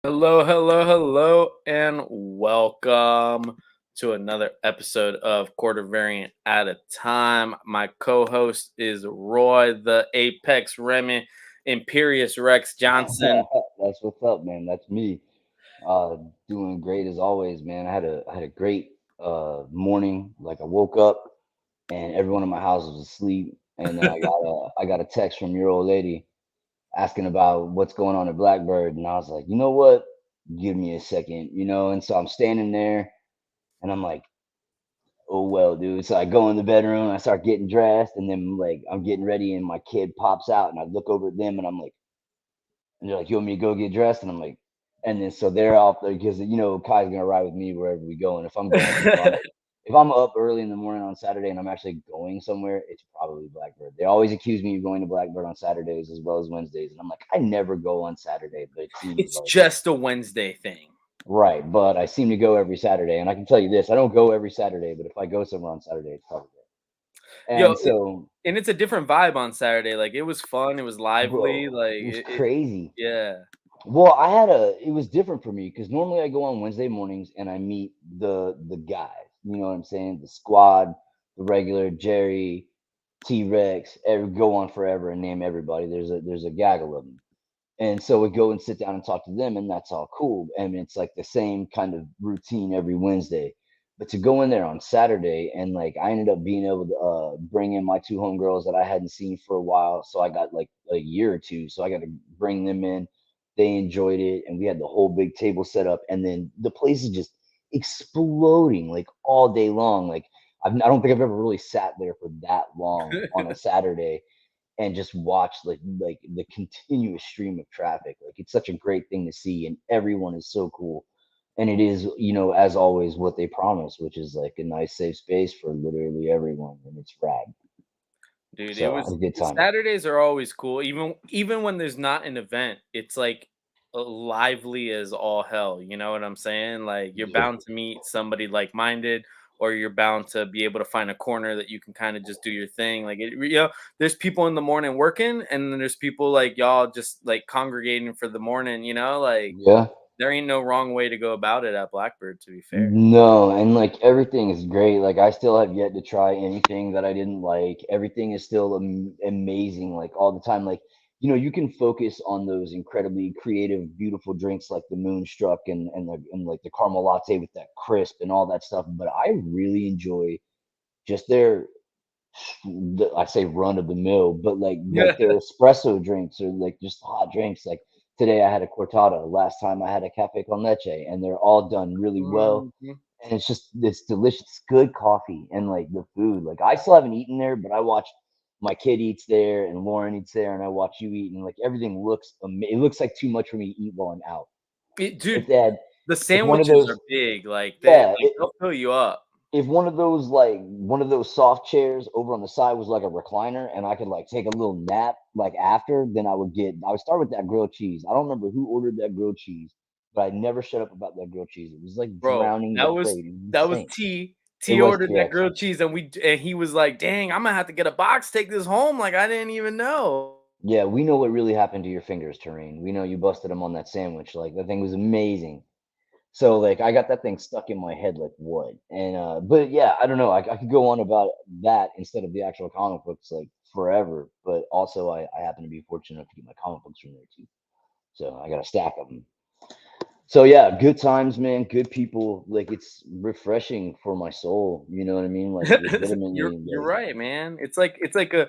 Hello, hello, hello, and welcome to another episode of Quarter Variant at a Time. My co-host is Roy, the Apex Remy, Imperious Rex Johnson. That's what's up, man. That's me. Uh, Doing great as always, man. I had a great morning. Like I woke up and everyone in my house was asleep, and then I got a text from your old lady asking about what's going on at Blackbird, and I was like, you know what? Give me a second, And so I'm standing there, and I'm like, oh well, dude. So I go in the bedroom, I start getting dressed, and then like I'm getting ready, and my kid pops out, and I look over at them, and I'm like. And they're like, "You want me to go get dressed?" And I'm like, and then so they're off there because Kai's gonna ride with me wherever we go. And if I'm up early in the morning on Saturday and I'm actually going somewhere, it's probably Blackbird. They always accuse me of going to Blackbird on Saturdays as well as Wednesdays, and I'm like, I never go on Saturday, but it seems It's like just a Wednesday thing. right. But I seem to go every Saturday, and I can tell you this: I don't go every Saturday, but if I go somewhere on Saturday, it's probably there. Yo, And so, and it's a different vibe on Saturday. Like it was fun, it was lively. bro, Like it was it crazy. yeah. Well, it was different for me because normally I go on Wednesday mornings and I meet the guys. You know what I'm saying? The squad, the regular Jerry, T Rex, go on forever and name everybody. There's a gaggle of them, and so we go and sit down and talk to them, and that's all cool. And it's like the same kind of routine every Wednesday. But to go in there on Saturday and like I ended up being able to bring in my two homegirls that I hadn't seen for a while, so I got like a year or two, so I got to bring them in. They enjoyed it, and we had the whole big table set up, and then the place is just exploding like all day long. Like I don't think I've ever really sat there for that long on a Saturday and just watch like the continuous stream of traffic. Like it's such a great thing to see, and everyone is so cool. And it is, as always, what they promise, which is like a nice, safe space for literally everyone, and it's rad. Dude, it So I had was a good time. Saturdays are always cool. Even when there's not an event, it's like lively as all hell. You know what I'm saying? Like you're Yeah. bound to meet somebody like-minded, or you're bound to be able to find a corner that you can kind of just do your thing. There's people in the morning working, and then there's people like y'all just like congregating for the morning. Like Yeah. there ain't no wrong way to go about it at Blackbird. To be fair. No, and like everything is great. Like I still have yet to try anything that I didn't like. Everything is still amazing, like all the time. Like you can focus on those incredibly creative, beautiful drinks like the Moonstruck and like the caramel latte with that crisp and all that stuff. But I really enjoy just I say run of the mill, but like Yeah. their espresso drinks or like just hot drinks. Like today I had a cortado. Last time I had a cafe con leche, and they're all done really well. Mhm. And it's delicious. It's good coffee and like the food. Like I still haven't eaten there, but I watch my kid eats there and Lauren eats there, and I watch you eat, and like everything looks it looks like too much for me to eat while I'm out. If Dude, they had, the if one of sandwiches are those, big. yeah, They'll fill you up. if one of those soft chairs over on the side was like a recliner and I could like take a little nap like after, then I would start with that grilled cheese. I don't remember who ordered that grilled cheese, but I never shut up about that grilled cheese. It was like Bro, drowning the that was plate. It was that was insane. T. It T was ordered that TX. grilled cheese, and he was like, "Dang, Imma have to get a box, take this home." Like, I didn't even know. Yeah, we know what really happened to your fingers, Terrain. We know you busted them on that sandwich. Like that thing was amazing. So like I got that thing stuck in my head like what? And but yeah, I don't know. I could go on about that instead of the actual comic books like forever. But also I happen to be fortunate enough to get my comic books from there too. So I got a stack of them. So yeah, good times, man. Good people. Like it's refreshing for my soul. You know what I mean? Like You're legitimately, you're like right, man. It's like a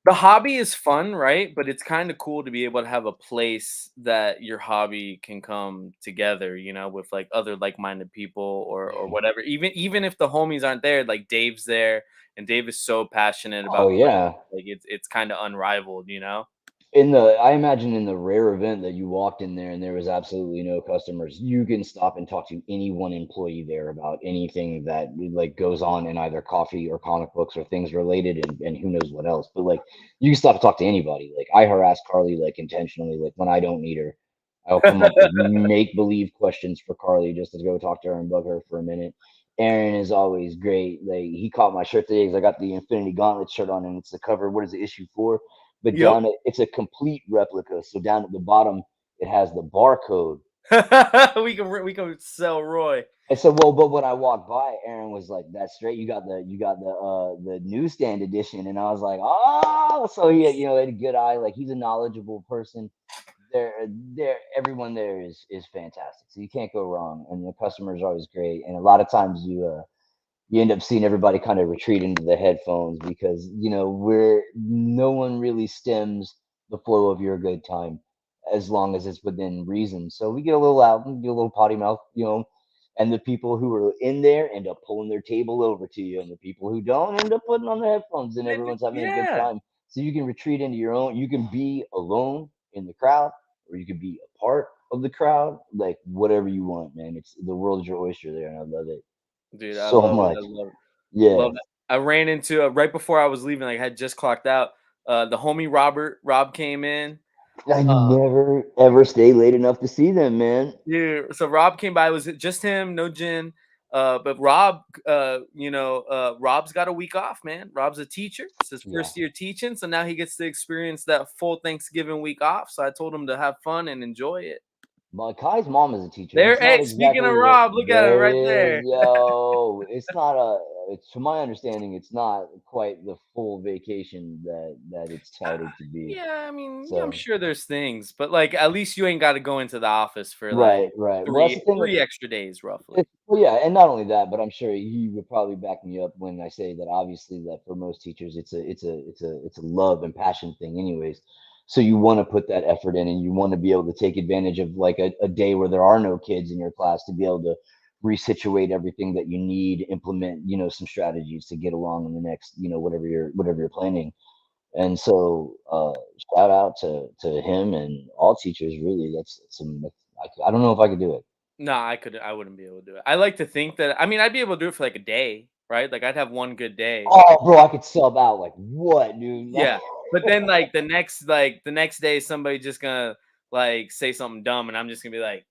the hobby is fun, right? But it's kinda cool to be able to have a place that your hobby can come together, with, like, other like-minded people or yeah. whatever. Even if the homies aren't there, like, Dave's there, and Dave is so passionate Oh about the yeah. like, it's kinda unrivaled, you know? I imagine in the rare event that you walked in there and there was absolutely no customers, you can stop and talk to any one employee there about anything that like goes on in either coffee or comic books or things related, and who knows what else. But like you can stop to talk to anybody. Like I harass Carly like intentionally, like when I don't need her. I'll come up with make believe questions for Carly just to go talk to her and bug her for a minute. Aaron is always great. Like he caught my shirt today because I got the Infinity Gauntlet shirt on, and it's the cover. What is the issue for? But Yep. it's a complete replica. So down at the bottom, it has the barcode we can sell Roy. And so, well, but when I walked by, Aaron was like, "That's straight. You got the newsstand edition," and I was like, "Oh!" So he had, had a good eye. Like he's a knowledgeable person. Everyone there is fantastic. So you can't go wrong, and the customers are always great. And a lot of times you end up seeing everybody kind of retreat into the headphones because we're no one really stems the flow of your good time as long as it's within reason. So we get a little out, we get a little potty mouth, and the people who are in there end up pulling their table over to you, and the people who don't end up putting on their headphones, and everyone's having a good Yeah, time. So you can retreat into your own. You can be alone in the crowd, or you can be a part of the crowd, like whatever you want, man. It's the world is your oyster there, and I love it dude, I so love it. much. I love it. Yeah. Love it. I ran into right before I was leaving. Like, I had just clocked out. The homie Rob came in. I Uh, never ever stay late enough to see them, man. Dude, so Rob came by. It was just him, no Jin. But Rob, Rob's got a week off, man. Rob's a teacher. It's his Yeah. first year teaching, so now he gets to experience that full Thanksgiving week off. So I told him to have fun and enjoy it. But Kai's mom is a teacher. There, It's not hey, speaking of exactly Rob, look at him there right it is, there. yo. It's not it's to my understanding, it's not quite the full vacation that it's touted to be. Yeah, I mean, yeah, I'm So sure there's things, but like at least you ain't got to go into the office for right, like right. Well, that's the three thing with three extra days, roughly. well, yeah, and not only that, but I'm sure he would probably back me up when I say that obviously that for most teachers it's a love and passion thing anyways. So you want to put that effort in and you want to be able to take advantage of like a day where there are no kids in your class to be able to resituate everything that you need, implement, some strategies to get along in the next, whatever you're planning. And so shout out to him and all teachers really. That's some I don't know if I could do it. No, I wouldn't be able to do it. I like to think that I mean I'd be able to do it for like a day, right? Like I'd have one good day. Oh, bro, I could sub out like what, dude? Like, Yeah. But then like the next day somebody just gonna like say something dumb and I'm just gonna be like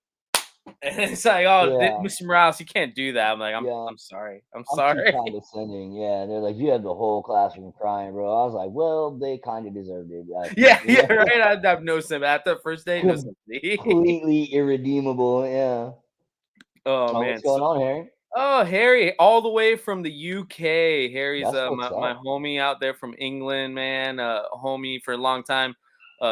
and it's like, oh, yeah, Mr. Morales, you can't do that. I'm like, I'm yeah. I'm sorry. I'm I'm too sorry. condescending. Yeah, they're like, you had the whole classroom crying, bro. I was like, well, they kind of deserved it, I think. Yeah, yeah, right. I'd have no sympathy. After the first day, no sympathy. Completely irredeemable. Yeah. Oh Oh, what's man. going on, Harry? Oh, Harry, all the way from the UK. Harry's That's what's my up. homie out there from England, man. Homie for a long time.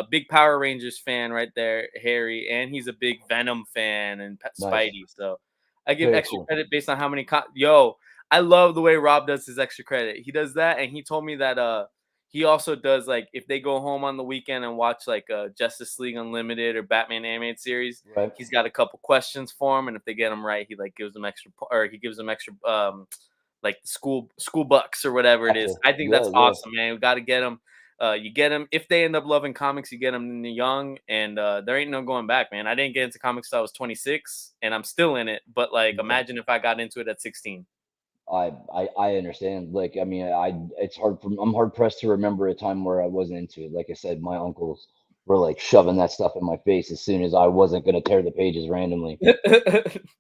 Big Power Rangers fan right there, Harry, and he's a big Venom fan and Nice. Spidey. So I give Very extra cool. credit based on how many. Yo, I love the way Rob does his extra credit. He does that, and he told me that he also does like if they go home on the weekend and watch like Justice League Unlimited or Batman animated series, Right. he's got a couple questions for him, and if they get them right, he like gives them extra, or he gives them extra, like school bucks or whatever it is. Gotcha. I think that's Good, good. awesome, man. We got to get them. You get them if they end up loving comics. You get them young, and there ain't no going back, man. I didn't get into comics till I was 26, and I'm still in it. But like, Okay. imagine if I got into it at 16. I understand. Like, I mean, I'm hard pressed to remember a time where I wasn't into it. Like I said, my uncles were like shoving that stuff in my face as soon as I wasn't gonna tear the pages randomly.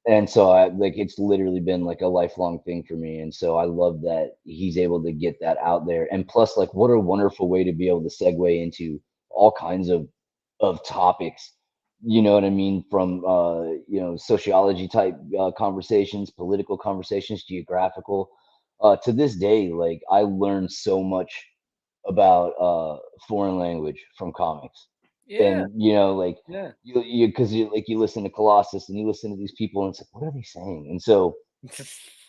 And so I like it's literally been like a lifelong thing for me. And so I love that he's able to get that out there. And plus, like, what a wonderful way to be able to segue into all kinds of topics. You know what I mean? From sociology type conversations, political conversations, geographical. To this day, like I learned so much about foreign language from comics. Yeah, And like yeah, you because you listen to Colossus and you listen to these people and it's like, what are they saying? And so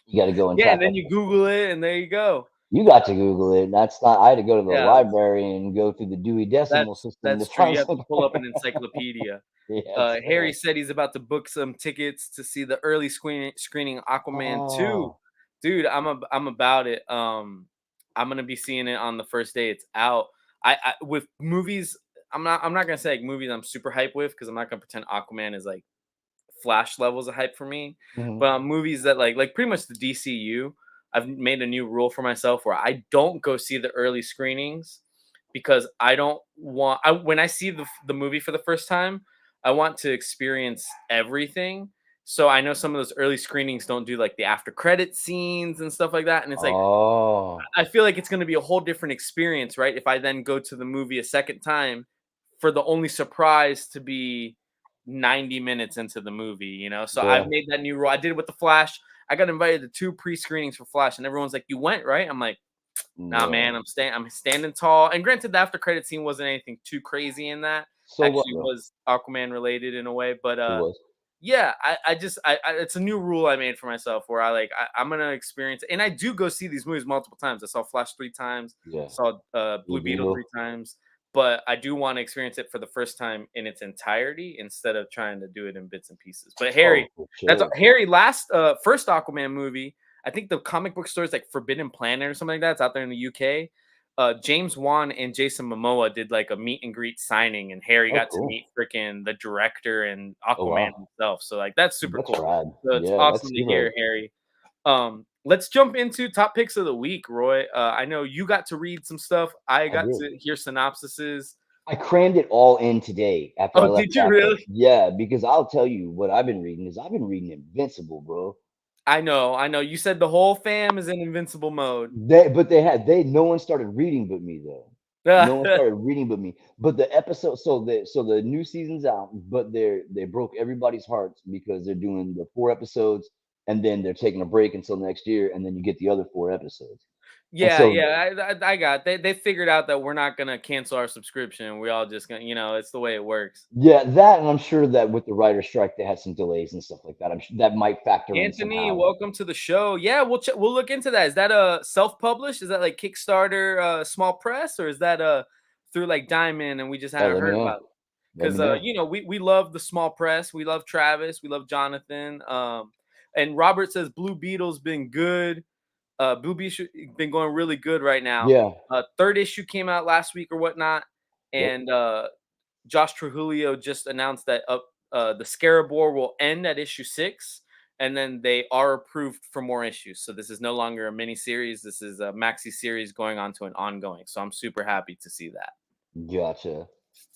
you got to go and yeah. tap And then into you the Google it, and there you go. you got to Google it. That's not I had to go to the Yeah, library and go through the Dewey Decimal System to that's true. find You have to some. pull up an encyclopedia. Yes, Harry sir. said he's about to book some tickets to see the early screening Aquaman 2. Oh. Dude, I'm about it. I'm gonna be seeing it on the first day it's out. I with movies, I'm not gonna say like movies I'm super hyped with because I'm not gonna pretend Aquaman is like Flash levels of hype for me. Mhm. But on movies that like pretty much the DCU, I've made a new rule for myself where I don't go see the early screenings because I don't want when I see the movie for the first time, I want to experience everything. So I know some of those early screenings don't do like the after credit scenes and stuff like that. And it's like Oh. I feel like it's going to be a whole different experience, right? If I then go to the movie a second time for the only surprise to be 90 minutes into the movie, you know. So Yeah. I've made that new rule. I did it with the Flash. I got invited to 2 pre-screenings for Flash, and everyone's like, "You went, right?" I'm like, "Nah, man, Yeah. I'm standing tall." And granted, the after credit scene wasn't anything too crazy in that. So what, Actually, though? was Aquaman related in a way, but It was. yeah, it's a new rule I made for myself where I'm gonna experience it. And I do go see these movies multiple times. I saw Flash 3 times, Yeah. saw Blue Blue Beetle Beetle. 3 times, but I do want to experience it for the first time in its entirety instead of trying to do it in bits and pieces. But Oh, Harry, for that's sure. Harry. Last first Aquaman movie, I think the comic book store is like Forbidden Planet or something like that. It's out there in the UK. James Wan and Jason Momoa did like a meet and greet signing, and Harry Oh, got to cool. meet freaking the director and Oh, Aquaman wow. himself. So like that's super That's cool. rad. So it's Yeah, that's awesome to super rad. hear, Harry. Let's jump into top picks of the week, Roy. I know you got to read some stuff. I I got did. to hear synopsises. I crammed it all in today after I Oh, left did you Catholic. really? Yeah, because I'll tell you what I've been reading is I've been reading Invincible, bro. I know, I know. You said the whole fam is in invincible mode. But no one started reading but me though. No one started reading but me. But the episode, so the new season's out, but they broke everybody's hearts because they're doing the 4 episodes and then they're taking a break until next year, and then you get the other 4 episodes. And Yeah, so yeah, I got. They figured out that we're not gonna cancel our subscription. We all just gonna, it's the way it works. yeah, that, and I'm sure that with the writer strike they had some delays and stuff like that. I'm sure that might factor in Anthony, somehow. welcome to the show. Yeah, we'll look into that. Is that a self-published? Is that like Kickstarter, small press, or is that through like Diamond and we just Hey, hadn't let me heard know. about it? Let me Because know. we love the small press. We love Travis. We love Jonathan. And Robert says Blue Beetle's been good. Blue Beetle been going really good right now. Yeah. Third issue came out last week or whatnot, Yep. and Josh Trujillo just announced that the Scarab War will end at issue 6, and then they are approved for more issues. So this is no longer a mini series. This is a maxi series going on to an ongoing. So I'm super happy to see that. Gotcha.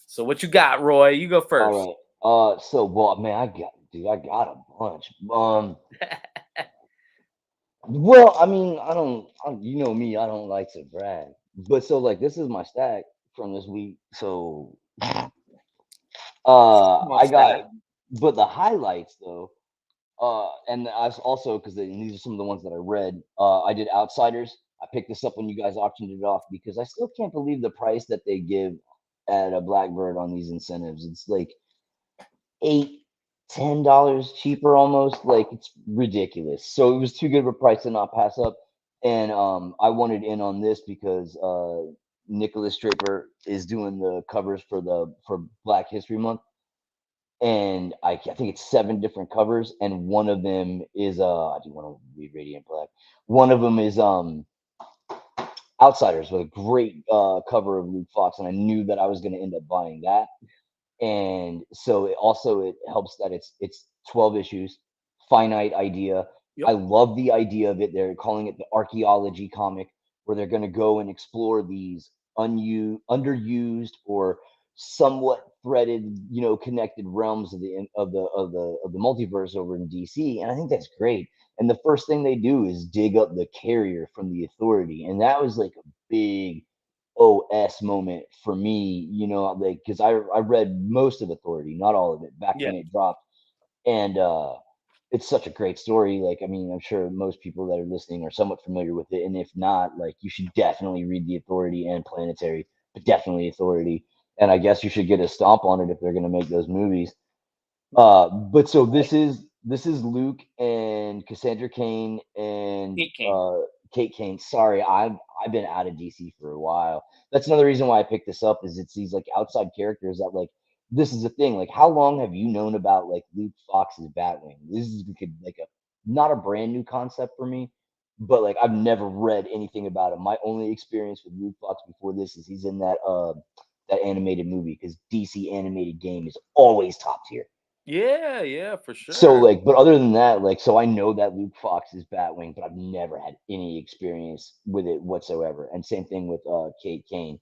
So what you got, Roy? You go All first. right. So, well, man, I got a bunch. Well, I mean, you know me, I don't like to brag, but so like this is my stack from this week. So, Small I got, stack. but the highlights though, and I also because these are some of the ones that I read. I did Outsiders. I picked this up when you guys auctioned it off because I still can't believe the price that they give at a Blackbird on these incentives. It's like $8, $10 cheaper almost. Like it's ridiculous. So it was too good of a price to not pass up. And I wanted in on this because Nicholas Draper is doing the covers for Black History Month. And I think it's 7 different covers, and one of them is I do want to read Radiant Black. One of them is Outsiders with a great cover of Luke Fox, and I knew that I was going to end up buying that. And so it helps that it's 12 issues, finite idea. I Yep. love the idea of it. They're calling it the archaeology comic, where they're going to go and explore these underused or somewhat threaded, connected realms of the multiverse over in DC, and I think that's great. And the first thing they do is dig up the carrier from the Authority, and that was like a big OS moment for me, like because I read most of Authority, not all of it, back Yeah. when it dropped, and it's such a great story. Like, I mean, I'm sure most people that are listening are somewhat familiar with it, and if not, like, you should definitely read the Authority and Planetary, but definitely Authority. And I guess you should get a stomp on it if they're gonna make those movies. But so this is Luke and Cassandra Cain and Kate King. Kate Kane. Sorry, I've been out of DC for a while. That's another reason why I picked this up is it's these like outside characters that like this is the thing. Like, how long have you known about like Luke Fox's Batwing? This is like a not a brand new concept for me, but like I've never read anything about him. My only experience with Luke Fox before this is he's in that animated movie because DC animated game is always top tier. Yeah, yeah, for So sure. like, but other than that, like, so I know that Luke Fox is Batwing, but I've never had any experience with it whatsoever. And same thing with Kate Kane.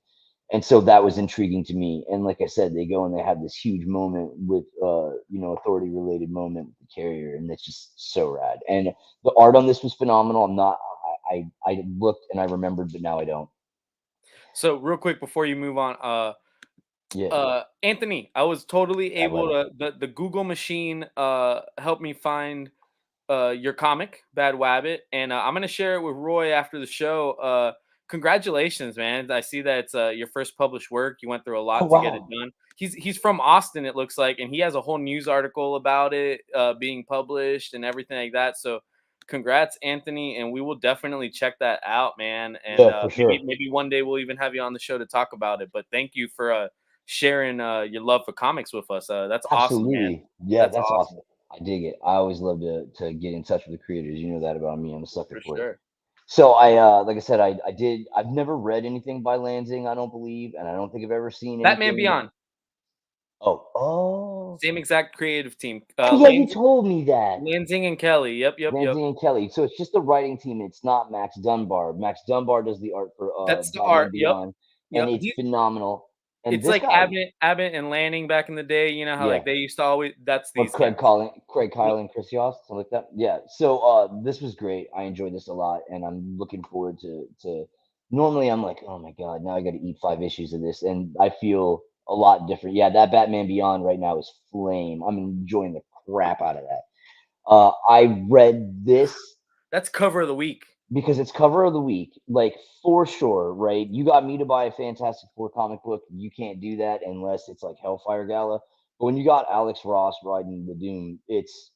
And so that was intriguing to me. And like I said, they go and they have this huge moment with authority related moment with the carrier, and that's just so rad. And the art on this was phenomenal. I'm not I looked and I remembered, but now I don't. So real quick before you move on, Yeah. Anthony, I was totally Bad able weather. to the Google machine helped me find your comic, Bad Wabbit, and I'm gonna share it with Roy after the show. Congratulations, man! I see that it's your first published work. You went through a Oh lot to get it wow. done. He's from Austin, it looks like, and he has a whole news article about it being published and everything like that. So, congrats, Anthony, and we will definitely check that out, man. And Yeah, for maybe sure. maybe one day we'll even have you on the show to talk about it. But thank you for sharing your love for comics with us. That's awesome, man. Absolutely. Yeah, That's that's awesome awesome. I dig it. I always love to get in touch with the creators. You know that about me. I'm a sucker for for it. sure. So like I said, I've never read anything by Lansing, I don't believe, and I don't think I've ever seen Batman anything. Beyond. Same. Same exact creative team. Oh yeah, you told me that. Lansing and Kelly. Yep, yep, yep. Lansing and Kelly. So it's just the writing team. It's not Max Dunbar. Max Dunbar does the art for That's the Batman art. Yep, Beyond, and yep. it's phenomenal. And It's this like guy, Abbott and Lanning back in the day. You know how yeah, like they used to always. That's or these guys. Craig Yep, Kyle and Chris Yost, something like that. Yeah. So this was great. I enjoyed this a lot, and I'm looking forward to. Normally, I'm like, oh my god, now I got to eat 5 issues of this, and I feel a lot different. Yeah, that Batman Beyond right now is flame. I'm enjoying the crap out of that. I read this that's cover of the week. because it's cover of the week, like for sure, right? You got me to buy a Fantastic Four comic book. You can't do that unless it's like Hellfire Gala. But when you got Alex Ross riding the Doom, it's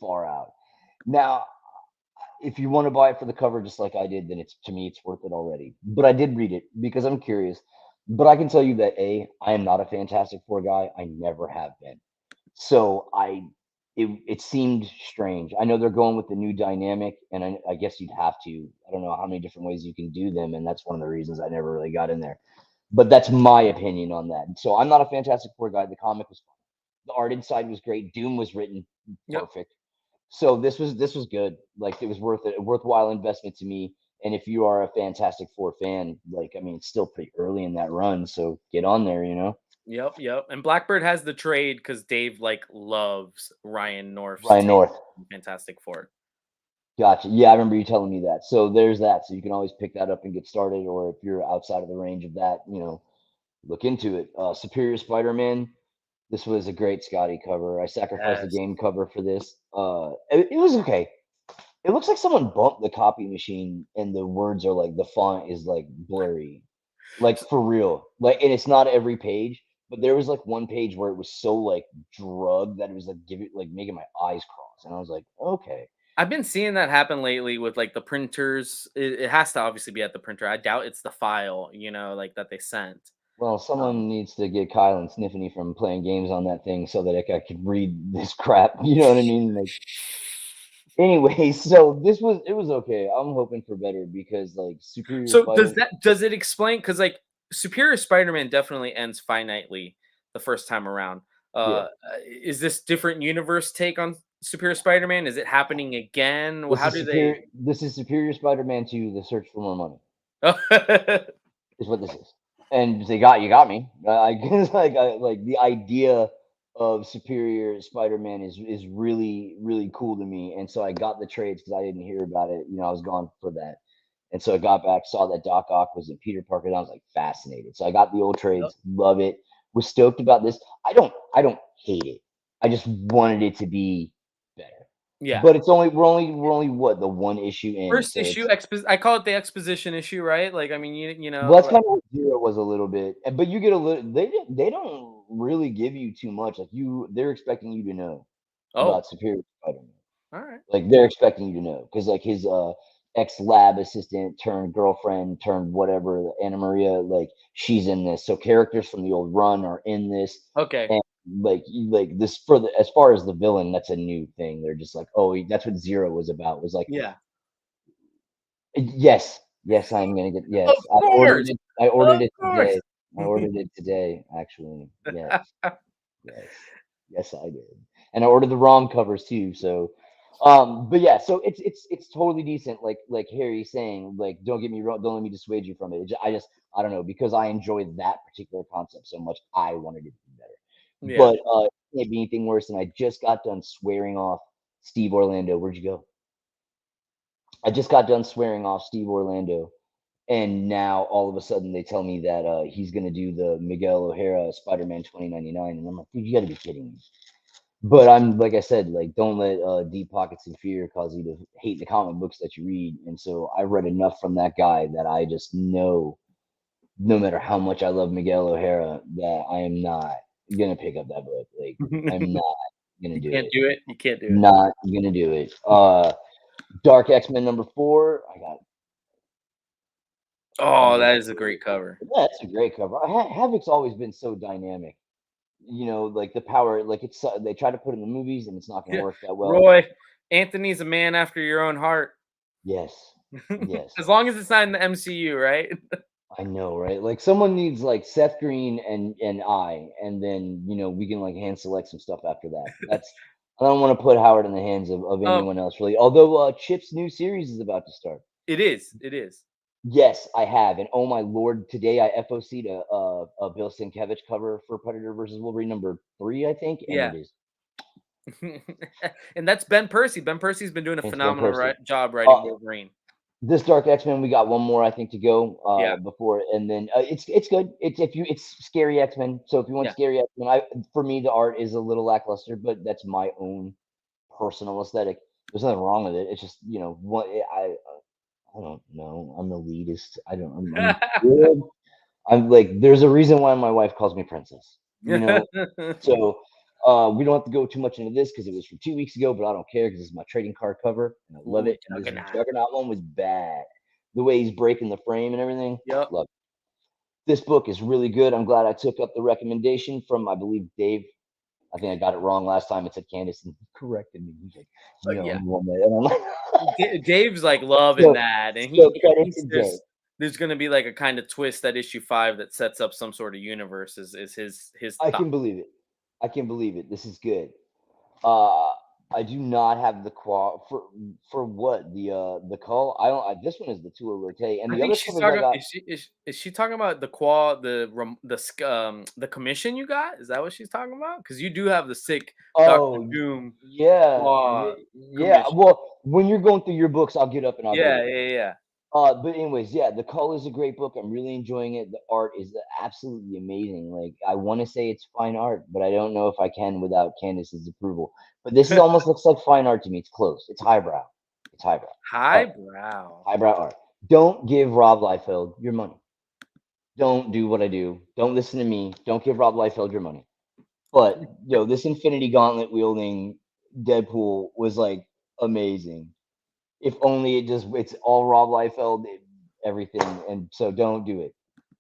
far out. Now, if you want to buy it for the cover, just like I did, then it's to me it's worth it already. But I did read it because I'm curious. But I can tell you that I am not a Fantastic Four guy. I never have been. So it seemed strange. I know they're going with the new dynamic, and I guess you'd have to. I don't know how many different ways you can do them, and that's one of the reasons I never really got in there. But that's my opinion on that. So I'm not a Fantastic Four guy. The comic was fun. The art inside was great. Doom was written Yep, perfect. So this was good. Like it was worth it, a worthwhile investment to me. And if you are a Fantastic Four fan, like I mean, it's still pretty early in that run, so get on there. yep, yep. And Blackbird has the trade because Dave like loves Ryan North's Ryan take North. on Fantastic Four. Gotcha. Yeah, I remember you telling me that. So there's that. So you can always pick that up and get started, or if you're outside of the range of that, look into it. Superior Spider-Man. This was a great Scotty cover. I sacrificed the Yes. game cover for this. It was okay. It looks like someone bumped the copy machine, and the words are like the font is like blurry, like for real. Like, and it's not every page, but there was like one page where it was so like drugged that it was like making my eyes cross, and I was like, okay. I've been seeing that happen lately with like the printers. It has to obviously be at the printer. I doubt it's the file, like that they sent. Well, Um, someone needs to get Kyle and Sniffany from playing games on that thing so that I could read this crap. You know what I mean? Like, anyway, so it was okay. I'm hoping for better because like Superior so Spider, does it explain? Because like Superior Spider-Man definitely ends finitely the first time around. yeah. Is this different universe take on Superior Spider-Man? Is it happening again? This How is do they? Superior. This is Superior Spider-Man 2: The Search for More Money. Is what this is. And you got me. I guess like the idea of Superior Spider-Man is really really cool to me, and so I got the trades because I didn't hear about it. I was gone for that. And so I got back, saw that Doc Ock was in Peter Parker, and I was like fascinated. So I got the old Yep. trades, love it. Was stoked about this. I don't hate it. I just wanted it to be better. Yeah. But we're only what, the one issue in. First So issue, it's I call it the exposition issue, right? Like, I mean, well, that's kind of what Zero was a little bit. But you get a little they don't really give you too much. Like they're expecting you to know oh, about Superior Spider-Man. all right. Like they're expecting you to know because like his ex lab assistant turned girlfriend turned whatever, Anna Maria, like she's in this. So characters from the old run are in this, Okay. and like this for the as far as the villain, that's a new thing. They're just like, oh, that's what Zero was about. Was like, Yeah. yes, yes, I'm gonna get Of yes. course. I Of ordered it course. today. I ordered it today, actually. Yes. Yes, yes, I did, and I ordered the ROM covers too. So, but yeah, so it's totally decent. Like Harry's saying, like don't get me wrong, don't let me dissuade you from it. I don't know because I enjoyed that particular concept so much. I wanted it to be better, Yeah. but it can't be anything worse. And I just got done swearing off Steve Orlando. Where'd you go? I just got done swearing off Steve Orlando And now all of a sudden they tell me that he's gonna do the Miguel O'Hara Spider-Man 2099, and I'm like, dude, you gotta be kidding me. But I'm like I said, like don't let deep pockets and fear cause you to hate the comic books that you read. And so I read enough from that guy that I just know, no matter how much I love Miguel O'Hara, that I am not gonna pick up that book. Like I'm not gonna You do can't it. do it. You can't do it. Not gonna do it. Dark X-Men #4. I got Oh, number that is a 3. great cover. Yeah, that's a great cover. Havoc's always been so dynamic. You know, like the power, like it's they try to put in the movies and it's not gonna work that well. Roy, Anthony's a man after your own heart. Yes. Yes. As long as it's not in the MCU, right? I know, right? Like someone needs like Seth Green and I, and then we can like hand select some stuff after that. That's I don't want to put Howard in the hands of Um, anyone else really. Although Chip's new series is about to start. it is. It is. Yes, I have, and oh my lord, today I FOC'd a Bill Sienkiewicz cover for Predator versus Wolverine #3, I think, and Yeah. it is. And that's Ben Percy. Ben Percy's been doing a It's Ben phenomenal Percy. job Uh, writing Wolverine. this Dark X-Men, we got one more I think to go Yeah. before, and then it's good. It's scary X-Men. So if you want Yeah. scary X-Men, for me the art is a little lackluster, but that's my own personal aesthetic. There's nothing wrong with it. It's just what I don't know. I'm elitist. I'm good. I'm like, there's a reason why my wife calls me princess. So we don't have to go too much into this because it was from 2 weeks ago, but I don't care because it's my trading card cover and I love Ooh, it. And this Juggernaut. Juggernaut one was bad. The way he's breaking the frame and everything, Yep. love it. This book is really good. I'm glad I took up the recommendation from, I believe, Dave. I think I got it wrong last time. It said Candace, and he corrected me. He's like, Yeah. "No, woman," and I'm like, Dave's like loving so, that, and so he credit thinks to Dave. there's gonna be like a kind of twist at issue 5 that sets up some sort of universe. Is his I thought? can believe it. I can believe it. This is good. Uh, I do not have the qual for what the call. I don't. This one is the Tua Rote, and I the think other she's covers I talking. got. Is she talking about the commission you got? Is that what she's talking about? Because you do have the sick Doctor Oh, Doom yeah, claw yeah. commission. Well, when you're going through your books, I'll get up and I'll get Yeah, it. yeah, yeah. But anyways, yeah, The Call is a great book. I'm really enjoying it. The art is absolutely amazing. Like I want to say it's fine art, but I don't know if I can without Candace's approval. But this is almost looks like fine art to me. It's close. It's highbrow. It's highbrow. All right, Highbrow. highbrow art. Don't give Rob Liefeld your money. Don't do what I do. Don't listen to me. Don't give Rob Liefeld your money. But this Infinity Gauntlet wielding Deadpool was like amazing. If only it's all Rob Liefeld, everything, and so don't do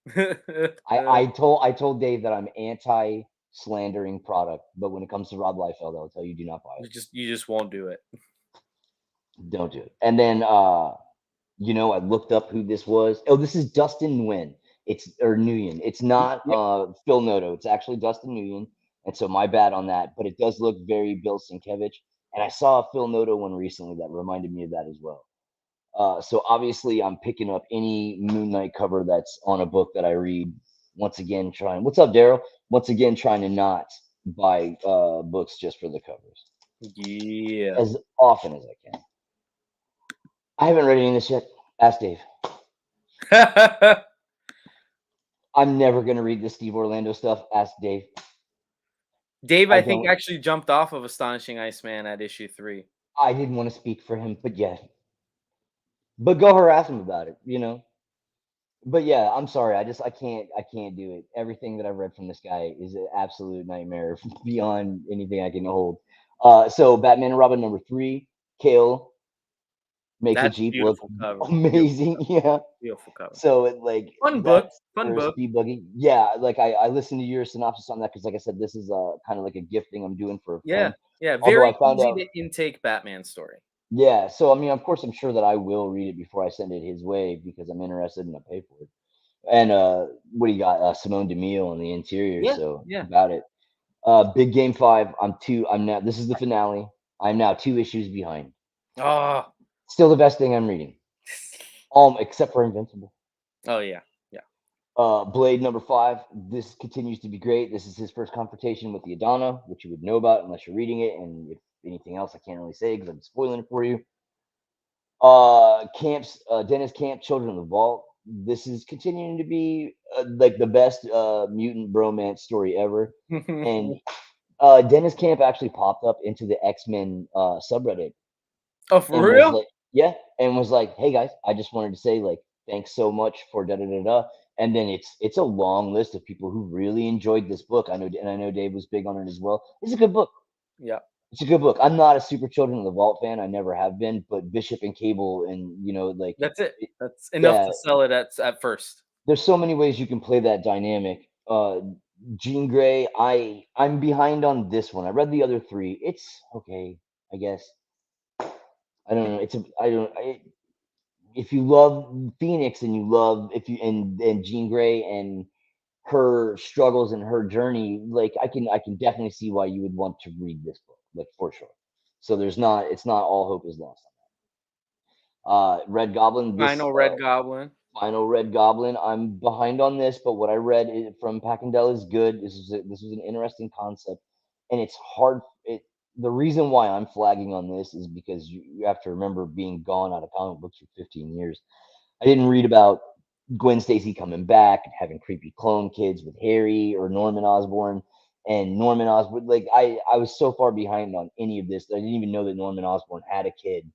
it. I told Dave that I'm anti slandering product, but when it comes to Rob Liefeld, I'll tell you do not buy it. You just won't do it. Don't do it. And then I looked up who this was. Oh, this is Dustin Nguyen. It's or Nguyen. It's not Yep. Phil Noto. It's actually Dustin Nguyen. And so my bad on that, but it does look very Bill Sienkiewicz. And I saw a Phil Noto one recently that reminded me of that as well. So obviously I'm picking up any Moon Knight cover that's on a book that I read. Once again, trying. What's up, Daryl? Once again, trying to not buy books just for the covers Yeah. as often as I can. I haven't read any of this yet. Ask Dave. I'm never gonna read the Steve Orlando stuff. Ask Dave. Dave, I I think, don't. actually jumped off of Astonishing Iceman at issue 3. I didn't want to speak for him, but yeah. But go harass him about it. But yeah, I'm sorry. I can't do it. Everything that I've read from this guy is an absolute nightmare beyond anything I can hold. So Batman and Robin #3, Kale makes a That's a Jeep look beautiful cover. amazing. Yeah. Beautiful cover. So Fun book. that's Fun for a book. speed buggy. Yeah, like I listened to your synopsis on that because like I said, this is kind of like a gift thing I'm doing for a Yeah. friend. Yeah. Although I Very found easy out, to intake Batman story. yeah. So I mean, of course, I'm sure that I will read it before I send it his way because I'm interested and I pay for it. And what do you got? Simone DeMille on the interior. Yeah. So Yeah. about it. Big Game 5. I'm now. This is the finale. I'm now 2 issues behind. Oh. Still the best thing I'm reading. Except for Invincible. Oh yeah. Yeah. Blade #5. This continues to be great. This is his first confrontation with the Adana, which you would know about unless you're reading it. And if anything else, I can't really say because I'm spoiling it for you. Dennis Camp, Children of the Vault. this is continuing to be like the best mutant bromance story ever. And Dennis Camp actually popped up into the X-Men subreddit Oh, for and was real? like, yeah, and was like, "Hey guys, I just wanted to say like thanks so much for da da da da." And then it's a long list of people who really enjoyed this book. I know Dave was big on it as well. It's a good book. Yeah, It's a good book. I'm not a super Children of the Vault fan. I never have been, but Bishop and Cable and like that's it. it, That's enough yeah, to sell it at first. there's so many ways you can play that dynamic. Jean Grey, I'm behind on this one. I read the other three. It's okay, I guess. I don't know. It's a I don't I, if you love Phoenix and you love if you and Jean Grey and her struggles and her journey, like I can definitely see why you would want to read this book, like for sure. So it's not all hope is lost. Red Goblin, this Final Red Goblin. Final Red Goblin. I'm behind on this, but what I read from Packendell is good. This was an interesting concept, and it's hard. The reason why I'm flagging on this is because you have to remember being gone out of comic books for 15 years. I didn't read about Gwen Stacy coming back and having creepy clone kids with Harry or Norman Osborn. And Norman Osborn, like I was so far behind on any of this that I didn't even know that Norman Osborn had a kid.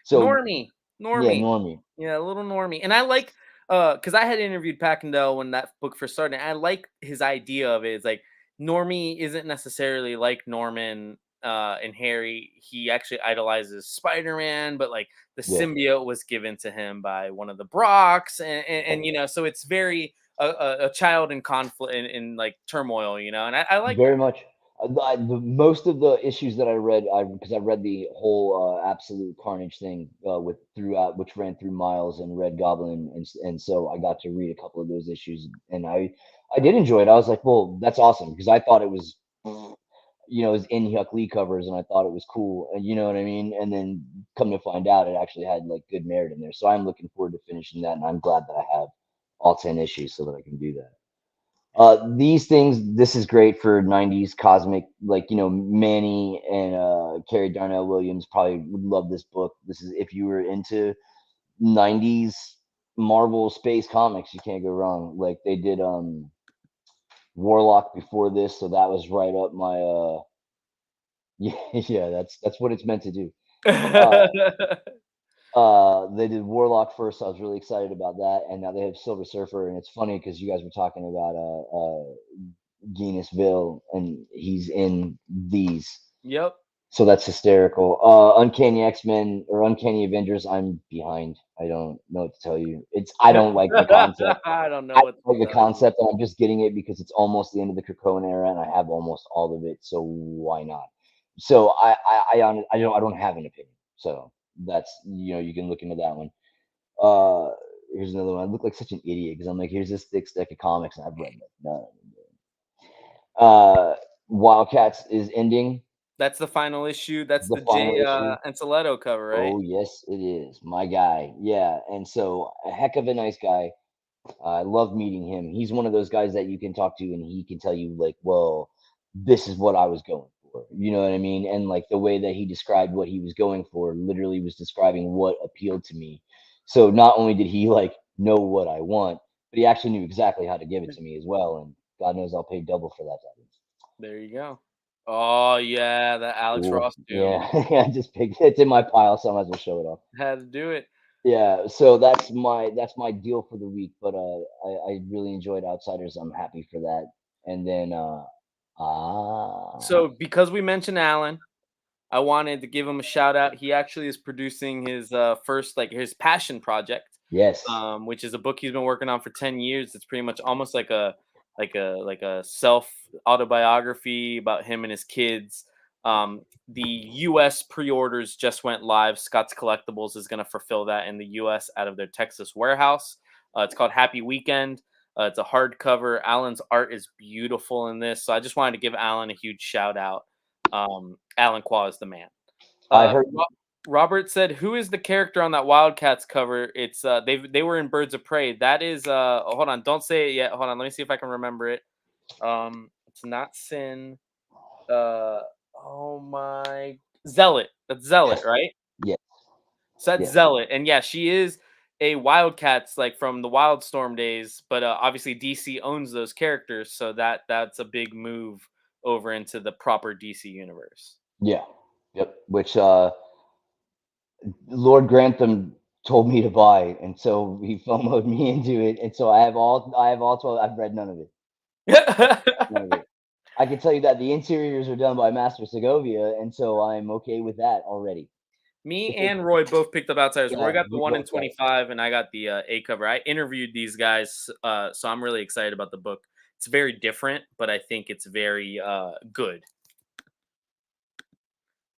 So Normie, yeah, Normie, Normie. yeah, little Normie, and I like because I had interviewed Packendell when that book first started. And I like his idea of it. It's like Normie isn't necessarily like Norman and Harry. He actually idolizes Spider-Man, but like the Yeah, symbiote was given to him by one of the Brocks, and so it's very a child in conflict in like turmoil, and I like very that. much. Most of the issues that I read, because I read the whole Absolute Carnage thing with throughout, which ran through Miles and Red Goblin, and so I got to read a couple of those issues, and I did enjoy it. I was like, well, that's awesome because I thought it was, it was in Huck Lee covers, and I thought it was cool, and you know what I mean. And then come to find out, it actually had like good merit in there. So I'm looking forward to finishing that, and I'm glad that I have all 10 issues so that I can do that. These things, this is great for 90s cosmic, like, Manny and Carrie Darnell Williams probably would love this book. This is if you were into 90s Marvel space comics, you can't go wrong. Like they did Warlock before this, so that was right up my yeah, yeah, that's what it's meant to do. Uh they did Warlock first, so I was really excited about that, and now they have Silver Surfer, and it's funny because you guys were talking about Guinnessville, and he's in these. Yep. So that's hysterical. Uncanny X-Men or Uncanny Avengers, I'm behind. I don't know what to tell you. I don't like the concept. I don't I know what don't to like the tell you. concept, and I'm just getting it because it's almost the end of the Krakoan era, and I have almost all of it. So why not? So I don't have an opinion. So that's you can look into that one. Here's another one. I look like such an idiot because I'm like, here's this thick stack of comics, and I've read like none of them. Wildcats is ending That's the final issue. That's the the final Jay issue. Anceletto cover, right? Oh yes, it is my guy. Yeah, and so a heck of a nice guy. I love meeting him. He's one of those guys that you can talk to, and he can tell you like, well, this is what I was going for. You know what I mean? And like the way that he described what he was going for, literally was describing what appealed to me. So not only did he like know what I want, but he actually knew exactly how to give it to me as well. And God knows I'll pay double for that. There you go. Oh yeah, that Alex Cool. Ross Yeah, Doom I just picked it's in my pile, so I might as well show it off. had to do it. Yeah, so that's my deal for the week. But I really enjoyed Outsiders. I'm happy for that. And then So because we mentioned Alan, I wanted to give him a shout out. He actually is producing his first like his passion project, yes, which is a book he's been working on for 10 years. It's pretty much almost like a self autobiography about him and his kids. The U.S. pre-orders just went live. Scott's Collectibles is going to fulfill that in the U.S. out of their Texas warehouse. It's called Happy Weekend. It's a hardcover. Alan's art is beautiful in this, so I just wanted to give Alan a huge shout out. Alan Qua is the man. I Uh, heard. Ro- Robert said, "Who is the character on that Wildcats cover?" It's they were in Birds of Prey. That is hold on, don't say it yet. Hold on, let me see if I can remember it. It's not Sin. Uh, oh my, Zealot. That's Zealot, Yes, right? yes, So that's yes. Zealot, and yeah, she is. a Wildcats like from the Wildstorm days, but obviously DC owns those characters, so that's a big move over into the proper DC universe. Yeah. Yep. Which Lord Grantham told me to buy, and so he FOMO'd me into it, and so I have all 12. I've read none of it. None of it. I can tell you that the interiors are done by Master Segovia, and so I'm okay with that already. Me and Roy both picked up Outsiders. Roy Yeah, got the we 1 in both got it. 25, and I got the A cover. I interviewed these guys, so I'm really excited about the book. It's very different, but I think it's very good.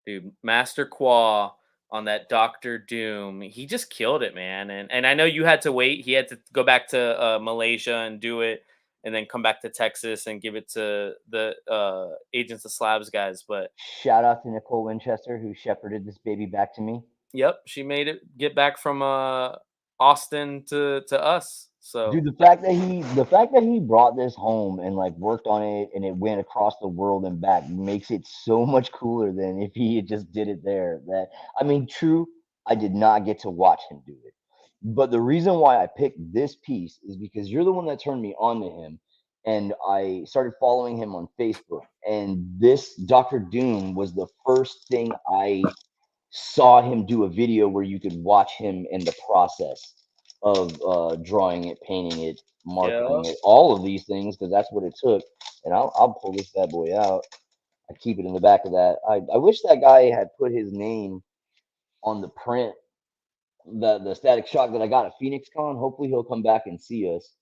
Dude, Master Qua on that Doctor Doom, he just killed it, man. And I know you had to wait. He had to go back to Malaysia and do it, and then come back to Texas and give it to the Agents of Slabs guys. But Shout out to Nicole Winchester who shepherded this baby back to me. yep, she made it get back from Austin to us. So Dude, the fact that he brought this home and like worked on it and it went across the world and back makes it so much cooler than if he had just did it there. That I mean, true, I did not get to watch him do it. But the reason why I picked this piece is because you're the one that turned me on to him. And I started following him on Facebook. And this Doctor Doom was the first thing I saw him do a video where you could watch him in the process of drawing it, painting it, yeah, marking it, all of these things, because that's what it took. And I'll pull this bad boy out. I keep it in the back of that. I wish that guy had put his name on the print, the Static Shock that I got at Phoenix Con. Hopefully he'll come back and see us.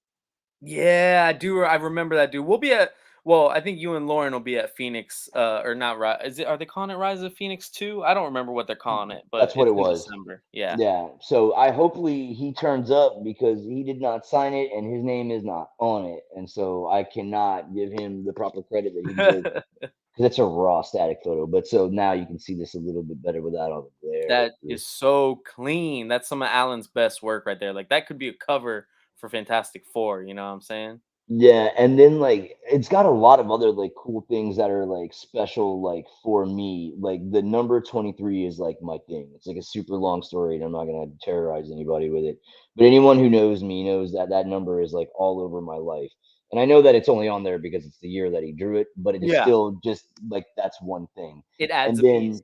yeah, I do. I remember that dude. We'll be at. Well, I think you and Lauren will be at Phoenix, or not? Is it? Are they calling it Rise of Phoenix 2? I don't remember what they're calling it, but That's what it's it in was. December. Yeah. Yeah. So I hopefully he turns up because he did not sign it and his name is not on it. And so I cannot give him the proper credit that he deserves because it's a raw static photo. But so now you can see this a little bit better without all the glare. That Hopefully. is so clean. That's some of Alan's best work right there. Like that could be a cover for Fantastic Four. You know what I'm saying? Yeah, and then like it's got a lot of other like cool things that are like special like for me. Like the number 23 is like my thing. It's like a super long story and I'm not going to terrorize anybody with it. But anyone who knows me knows that that number is like all over my life. And I know that it's only on there because it's the year that he drew it, but it is Yeah. still just like that's one thing. It adds And a piece.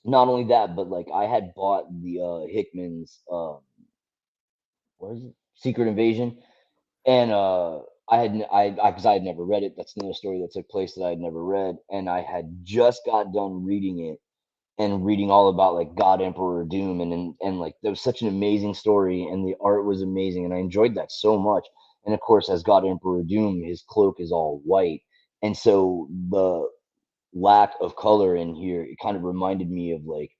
then not only that, but like I had bought the Hickman's what is it? Secret Invasion and I had because I had never read it. That's another story that took place that I had never read, and I had just got done reading it and reading all about like God Emperor Doom, and like there was such an amazing story, and the art was amazing, and I enjoyed that so much. And of course, as God Emperor Doom, his cloak is all white, and so the lack of color in here it kind of reminded me of like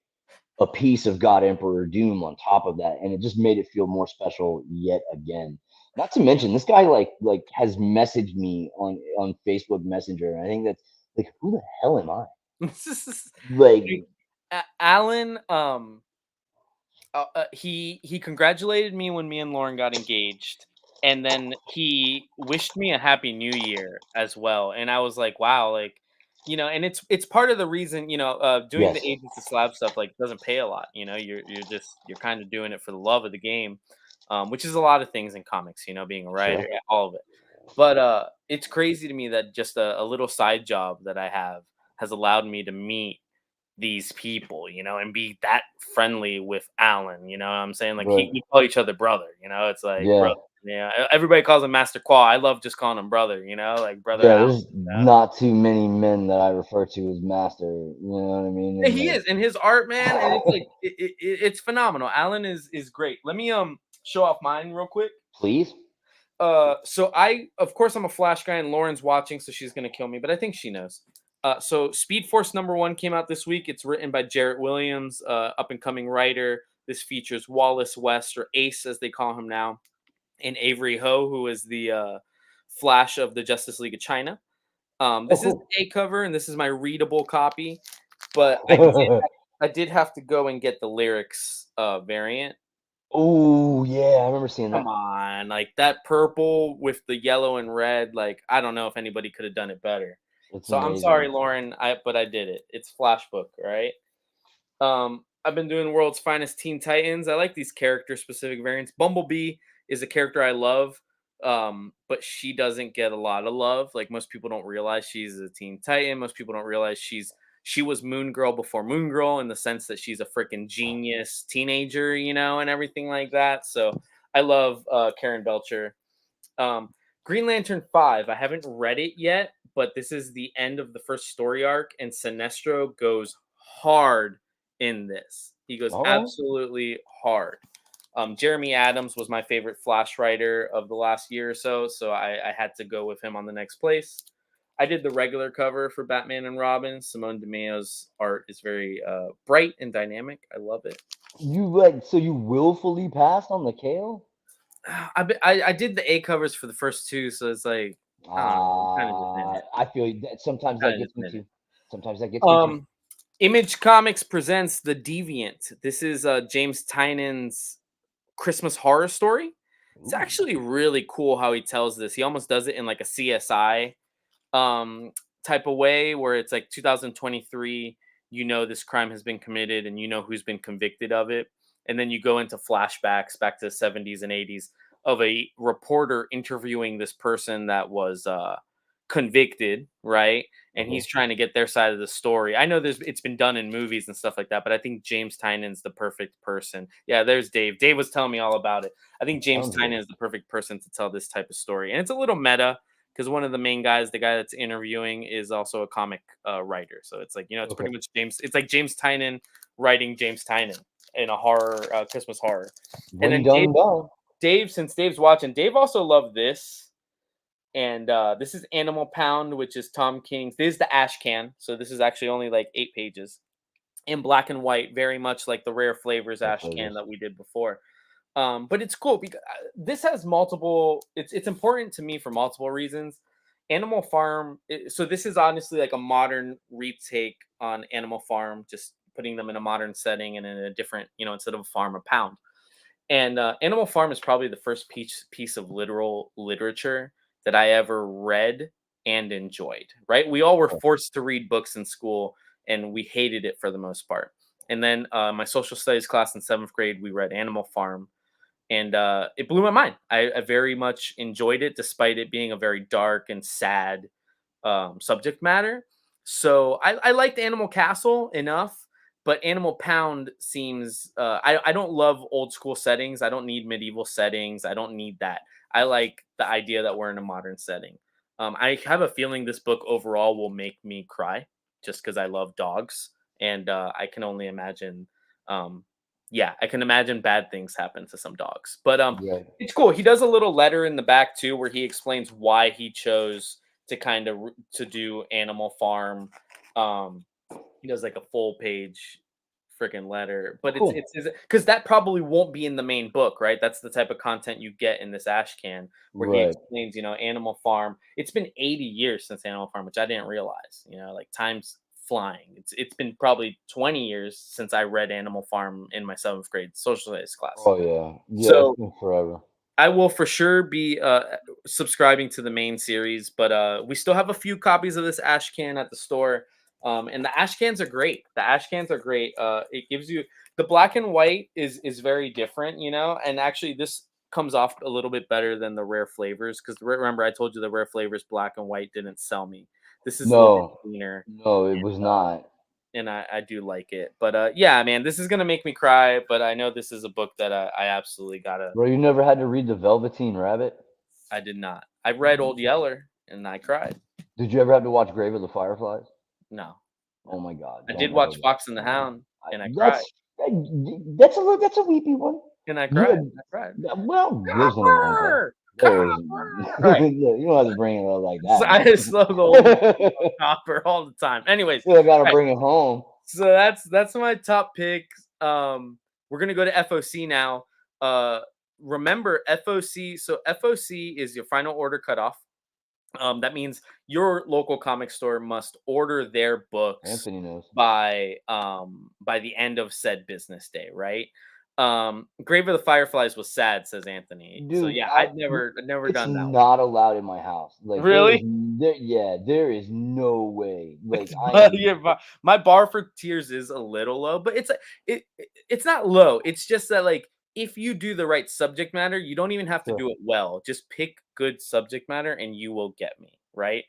a piece of God Emperor Doom on top of that, and it just made it feel more special yet again. Not to mention, this guy like has messaged me on Facebook Messenger, and I think that's like, who the hell am I? Like, Dude, Alan, he congratulated me when me and Lauren got engaged, and then he wished me a happy new year as well. And I was like, wow, like, and it's part of the reason, doing the yes, Agents of Slab stuff like doesn't pay a lot. You're kind of doing it for the love of the game, which is a lot of things in comics. Being a writer, sure, all of it. But it's crazy to me that just a little side job that I have has allowed me to meet these people, and be that friendly with Alan. You know what I'm saying? Like right, we call each other brother, it's like yeah, brother. Yeah, everybody calls him Master Qua. I love just calling him brother, like brother yeah. Alan. There's not too many men that I refer to as master. You know what I mean? Yeah, And he is, and his art, man, and it's like it's phenomenal. Alan is great. Let me show off mine real quick. please, So of course I'm a Flash guy, and Lauren's watching, so she's gonna kill me, but I think she knows. So Speed Force #1 came out this week. It's written by Jarrett Williams, up and coming writer. This features Wallace West, or Ace as they call him now, and Avery Ho, who is the Flash of the Justice League of China. oh This is cool. the A cover, and this is my readable copy. But I did have to go and get the lyrics variant. Oh yeah, I remember seeing Come that. on, like that purple with the yellow and red, like I don't know if anybody could have done it better. It's So I'm sorry, amazing. Lauren, but I did it. It's Flashbook, right? I've been doing World's Finest Teen Titans. I like these character specific variants. Bumblebee is a character I love, but she doesn't get a lot of love. Like most people don't realize she's a Teen Titan. Most people don't realize she was Moon Girl before Moon Girl in the sense that she's a freaking genius teenager, and everything like that. So I love Karen Belcher. Green Lantern 5, I haven't read it yet, but this is the end of the first story arc, and Sinestro goes hard in this. He goes All right. absolutely hard. Jeremy Adams was my favorite Flash writer of the last year or so, so I had to go with him on the next place. I did the regular cover for Batman and Robin. Simone DeMeo's art is very bright and dynamic. I love it. So you willfully passed on the Kale? I did the A covers for the first two, so it's like I don't know, kind of just in it. I feel that sometimes that Kinda gets just me in it. too. Sometimes that gets me too. Image Comics presents The Deviant. This is James Tynan's Christmas horror story. It's Ooh, actually really cool how he tells this. He almost does it in like a CSI um type of way where it's like 2023, this crime has been committed and who's been convicted of it, and then you go into flashbacks back to the 70s and 80s of a reporter interviewing this person that was convicted, right? And okay. he's trying to get their side of the story. I know it's been done in movies and stuff like that, but I think James Tynan's the perfect person. Yeah, there's Dave. Dave was telling me all about it. I think James Sounds Tynan good. is the perfect person to tell this type of story, and it's a little meta because one of the main guys, the guy that's interviewing, is also a comic writer. So it's like it's Okay. pretty much James. It's like James Tynan writing James Tynan in a horror Christmas horror. And One then done and done. Since Dave's watching, Dave also loved this. And this is Animal Pound, which is Tom King's. This is the Ash Can, so this is actually only like 8 pages in black and white, very much like the Rare Flavors Rare Ash Can flavors. that we did before. But it's cool because this has multiple. It's important to me for multiple reasons. Animal Farm. So this is honestly like a modern retake on Animal Farm, just putting them in a modern setting and in a different, instead of a farm, a pound. And Animal Farm is probably the first piece of literal literature that I ever read and enjoyed. Right? We all were Okay. forced to read books in school, and we hated it for the most part. And then my social studies class in 7th grade, we read Animal Farm, and it blew my mind. I very much enjoyed it, despite it being a very dark and sad subject matter. So I liked Animal Castle enough, but Animal Pound seems. I don't love old school settings. I don't need medieval settings. I don't need that. I like the idea that we're in a modern setting. I have a feeling this book overall will make me cry, just because I love dogs, and I can only imagine. Yeah, I can imagine bad things happen to some dogs, but Right. it's cool. He does a little letter in the back too, where he explains why he chose to to do Animal Farm. Um, he does like a full page freaking letter, but Cool. it's because that probably won't be in the main book, right? That's the type of content you get in this ash can, where he Right. explains, Animal Farm. It's been 80 years since Animal Farm, which I didn't realize. Like time's flying. It's been probably 20 years since I read Animal Farm in my 7th grade social studies class. Oh yeah. Yeah, it's So been forever. I will for sure be subscribing to the main series, but we still have a few copies of this ash can at the store. And the ash cans are great. The ash cans are great. It gives you the black and white is very different, and actually this comes off a little bit better than the rare flavors because remember I told you the rare flavors black and white didn't sell me. This is a little bit No. cleaner, No, it was not. and I do like it. But yeah, man, this is gonna make me cry. But I know this is a book that I absolutely gotta. Bro, you never had to read the Velveteen Rabbit? I did not. I read Old Yeller and I cried. Did you ever have to watch Grave of the Fireflies? No, no. Oh my god, I did don't ever watch watch Fox and the that. Hound and I cried. That's that's a weepy one. And I You cried. had I cried. well, there's only one guy. Copper! There's Copper! Right. you don't have to bring it up like So I just love the old that. Copper all the time. Anyways, Still gotta right. bring it home. So that's my top pick. We're gonna go to FOC now. Remember FOC. So FOC is your final order cutoff. That means your local comic store must order their books Anthony knows. by the end of said business day, right? Grave of the Fireflies was sad, says Anthony. So Dude, yeah, I'd never it's done that one. not allowed in my house. Like Really? there is no way. Like Yeah, my bar for tears is a little low, but it's not low. It's just that like if you do the right subject matter, you don't even have to sure. do it well. Just pick good subject matter and you will get me, right?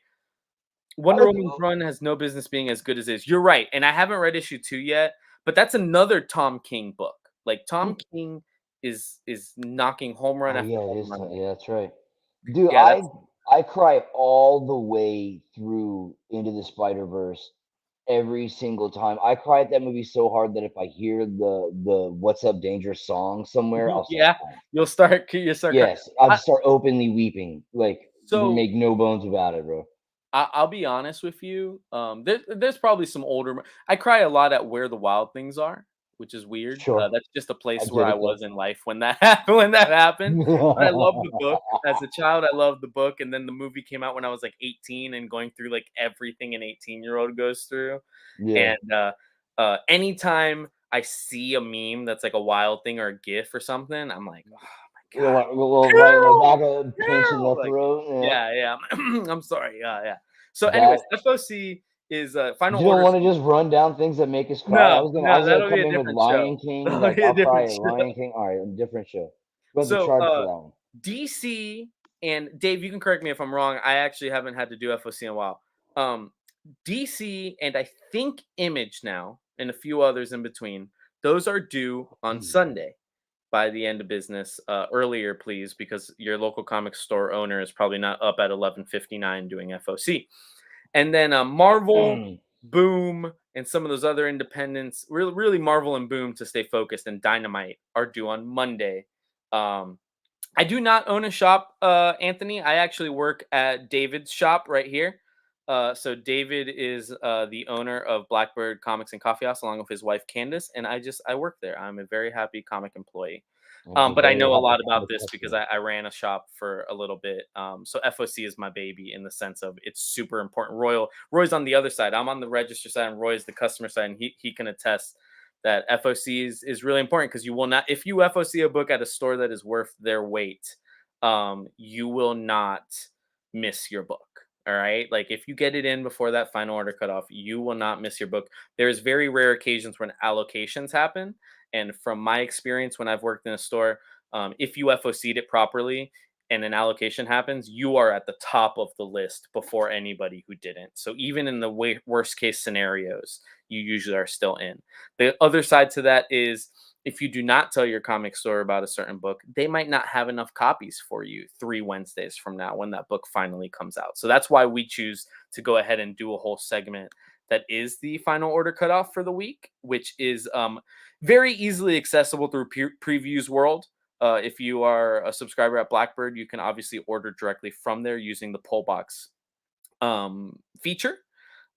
I Wonder like Woman's run has no business being as good as it is. You're right, and I haven't read issue 2 yet, but that's another Tom King book. Like Tom King is knocking home run oh after yeah, it home is. run. Yeah, that's right. Dude, Yeah, that's I cry all the way through Into the Spider-Verse every single time. I cry at that movie so hard that if I hear the "What's Up, Dangerous" song somewhere, I'll start yeah. crying. You'll start crying. Yes, I'd start openly weeping. Like, So make no bones about it, bro. I'll be honest with you. There's probably some older. I cry a lot at Where the Wild Things Are, which is weird. Sure, That's just a I place where get I it though. was in life when that happened. When that happened, but I love the book. As a child, I loved the book, and then the movie came out when I was like 18 and going through like everything an 18-year-old goes through. Yeah. And anytime I see a meme that's like a wild thing or a GIF or something, I'm like, oh my god, Well, right in the Carol, back of pinch in Carol! the Like, throat. Yeah. yeah, yeah. I'm sorry. Yeah, yeah. So, anyways, That FOC is Final you don't Order. want to just run down things that make us cry. No, I no, was gonna that'll be come a in with different show. Lion King. That'll Like be a I'll cry different at show. Lion King. All right, a different show. Go the So, charge for that one. DC and Dave, you can correct me if I'm wrong. I actually haven't had to do FOC in a while. Um, DC and I think Image now and a few others in between. Those are due on Sunday by the end of business. Earlier, please, because your local comic store owner is probably not up at 11:59 doing FOC. And then Marvel, Boom, and some of those other independents, really Marvel and Boom to stay focused, and Dynamite are due on Monday. Um, I do not own a shop, Anthony. I actually work at David's shop right here. So David is the owner of Blackbird Comics and Coffee House, along with his wife Candace, and I work there. I'm a very happy comic employee. And a But I very know a happy lot about comic this because customer. I ran a shop for a little bit. So FOC is my baby in the sense of it's super important. Roy's on the other side. I'm on the register side, and Roy's the customer side, and he can attest that FOC is really important because you will not, if you FOC a book at a store that is worth their weight, you will not miss your book. All right. Like if you get it in before that final order cutoff, you will not miss your book. There's very rare occasions when allocations happen. And from my experience, when I've worked in a store, if you FOC'd it properly and an allocation happens, you are at the top of the list before anybody who didn't. So even in the worst case scenarios, you usually are still in. The other side to that is if you do not tell your comic store about a certain book, they might not have enough copies for you 3 Wednesdays from now when that book finally comes out. So that's why we choose to go ahead and do a whole segment that is the final order cutoff for the week, which is very easily accessible through Previews World. If you are a subscriber at Blackbird, you can obviously order directly from there using the pull box feature.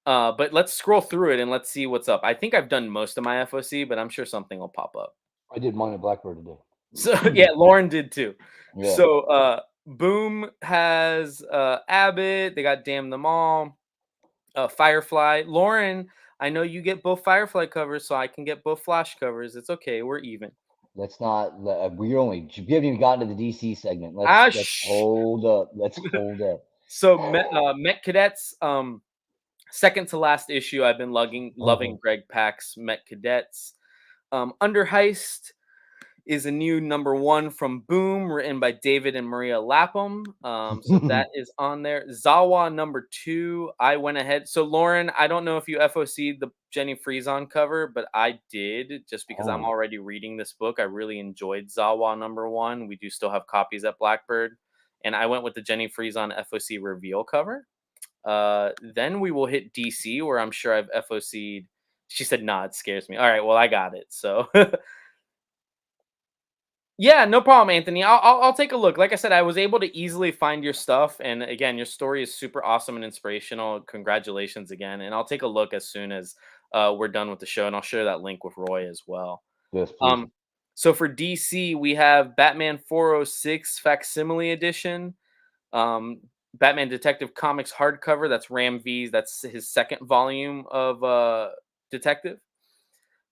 But let's scroll through it and let's see what's up. I think I've done most of my FOC, but I'm sure something will pop up. I did mine at Blackbird So today. yeah, Lauren did too. Yeah. So Boom has Abbott, they got Damn Them All, Firefly. Lauren, I know you get both Firefly covers, so I can get both Flash covers. It's okay, we're even. Let's not. We're only. We haven't even gotten to the DC segment. Ah, Let's hold up. Let's hold up. So Met Cadets, second to last issue. I've been loving Greg Pak's Met Cadets. Under Heist is a new #1 from Boom, written by David and Maria Lapham. So that is on there. Zawa #2. I went ahead. So Lauren, I don't know if you FOC'd the Jenny Frieson cover, but I did just because I'm Oh, already reading this book. I really enjoyed Zawa #1. We do still have copies at Blackbird, and I went with the Jenny Frieson FOC reveal cover. Then we will hit DC, where I'm sure I've FOC'd. She said, "Nah, it scares me." All right, well I got it. So. Yeah, no problem, Anthony. I'll take a look. Like I said, I was able to easily find your stuff, and again, your story is super awesome and inspirational. Congratulations again, and I'll take a look as soon as we're done with the show, and I'll share that link with Roy as well. yes, please. Um, so for DC, we have Batman 406 Facsimile Edition, Batman Detective Comics hardcover. That's Ram V's. That's his second volume of Detective.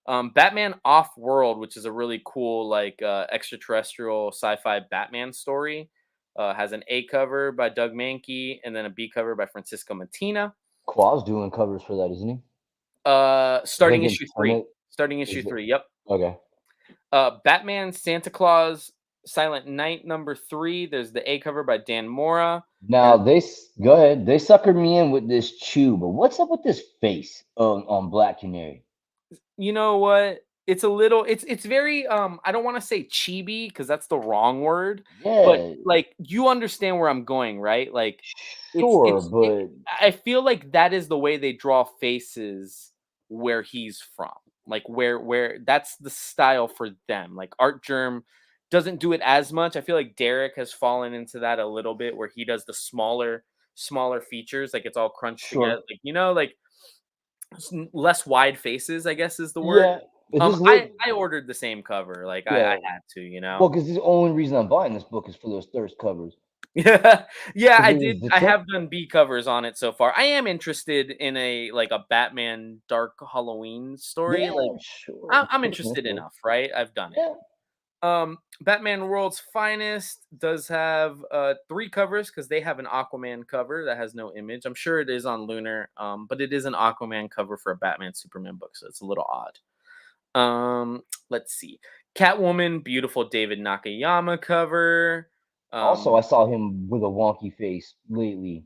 Batman Off-World, which is a really cool like extraterrestrial sci-fi Batman story, has an A cover by Doug Mankey and then a B cover by Francisco Mattina. Qua's doing covers for that, isn't he? I Starting think in issue 3. Tenet Starting issue is it. 3. Yep. Okay. Batman Santa Claus Silent Night #3. There's the A cover by Dan Mora. Now And go ahead. They suckered me in with this chew, but what's up with this face on Black Canary? you know what? It's very I don't want to say chibi because that's the wrong word, but Yeah, like you understand where I'm going, right? Like sure, but I feel like that is the way they draw faces where he's from. Like where that's the style for them. Like Art Germ doesn't do it as much. I feel like Derek has fallen into that a little bit where he does the smaller features, like it's all crunched together. sure. Like like less wide faces, I guess is the word. Yeah, it just look. I ordered the same cover, like I Yeah, had to, you know. well, because the only reason I'm buying this book is for those thirst covers. Yeah, yeah, Because I it was did. the I tech. have done B covers on it so far. I am interested in a like a Batman Dark Halloween story. Like Yeah, sure. Of I'm course, man, interested sure. enough, right? I've done it. Yeah, Batman World's Finest does have 3 covers because they have an Aquaman cover that has no image. I'm sure it is on Lunar, but it is an Aquaman cover for a Batman Superman book, so it's a little odd. Let's see. Catwoman, beautiful David Nakayama cover. also, I Um, saw him with a wonky face lately.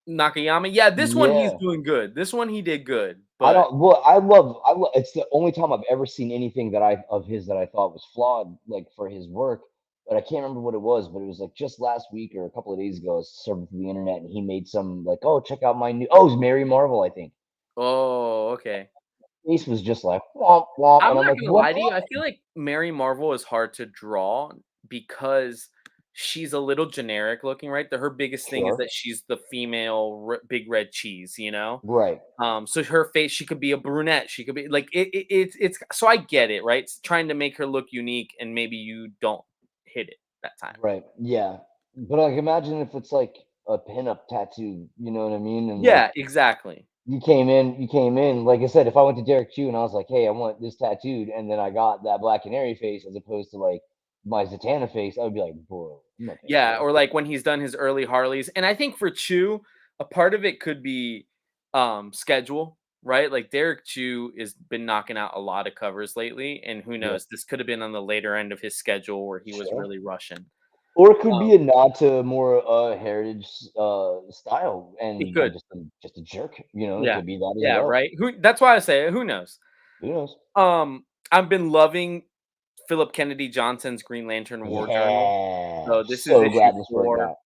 Nakayama. Yeah, this one he's Yeah. doing good. This one he did good, I but don't well, I love it's the only time I've ever seen anything that I of his that I thought was flawed, like, for his work, but I can't remember what it was, but it was, like, just last week or a couple of days ago, I was surfing through the internet, and he made some, like, "Oh, check out my new" oh, it was Mary Marvel, I think. oh, okay. Face was just like, "Womp, womp," I'm and I'm not like, gonna "What lie to you. I feel happened?" like Mary Marvel is hard to draw because she's a little generic looking, right? Her biggest thing is Sure. that she's the female big red cheese, you know. Right, So her face, she could be a brunette. She could be like it's so I get it, right? It's trying to make her look unique, and maybe you don't hit it that time. right, yeah, but, like, imagine if it's, like, a pinup tattoo, you know what I mean? And, like, Yeah, exactly. you came in, like I said, if I went to Derek Chew and I was like, "Hey, I want this tattooed," and then I got that Black Canary face as opposed to, like, my Zatanna face, I would be like, "Bro, I'm not paying for Yeah, that." or like when he's done his early Harleys. And I think for Chew, a part of it could be schedule, right? Like Derek Chew has been knocking out a lot of covers lately, and who Yeah, knows, this could have been on the later end of his schedule where he was sure. really rushing. Or it could be Um, a nod to more, heritage, style, it and I'm could. just a jerk, it Yeah. could be that as Yeah, well. right. That's why I say who knows. Who knows? I've been loving Philip Kennedy Johnson's Green Lantern War Journal. Yeah, So this is so issue glad this worked 4. out.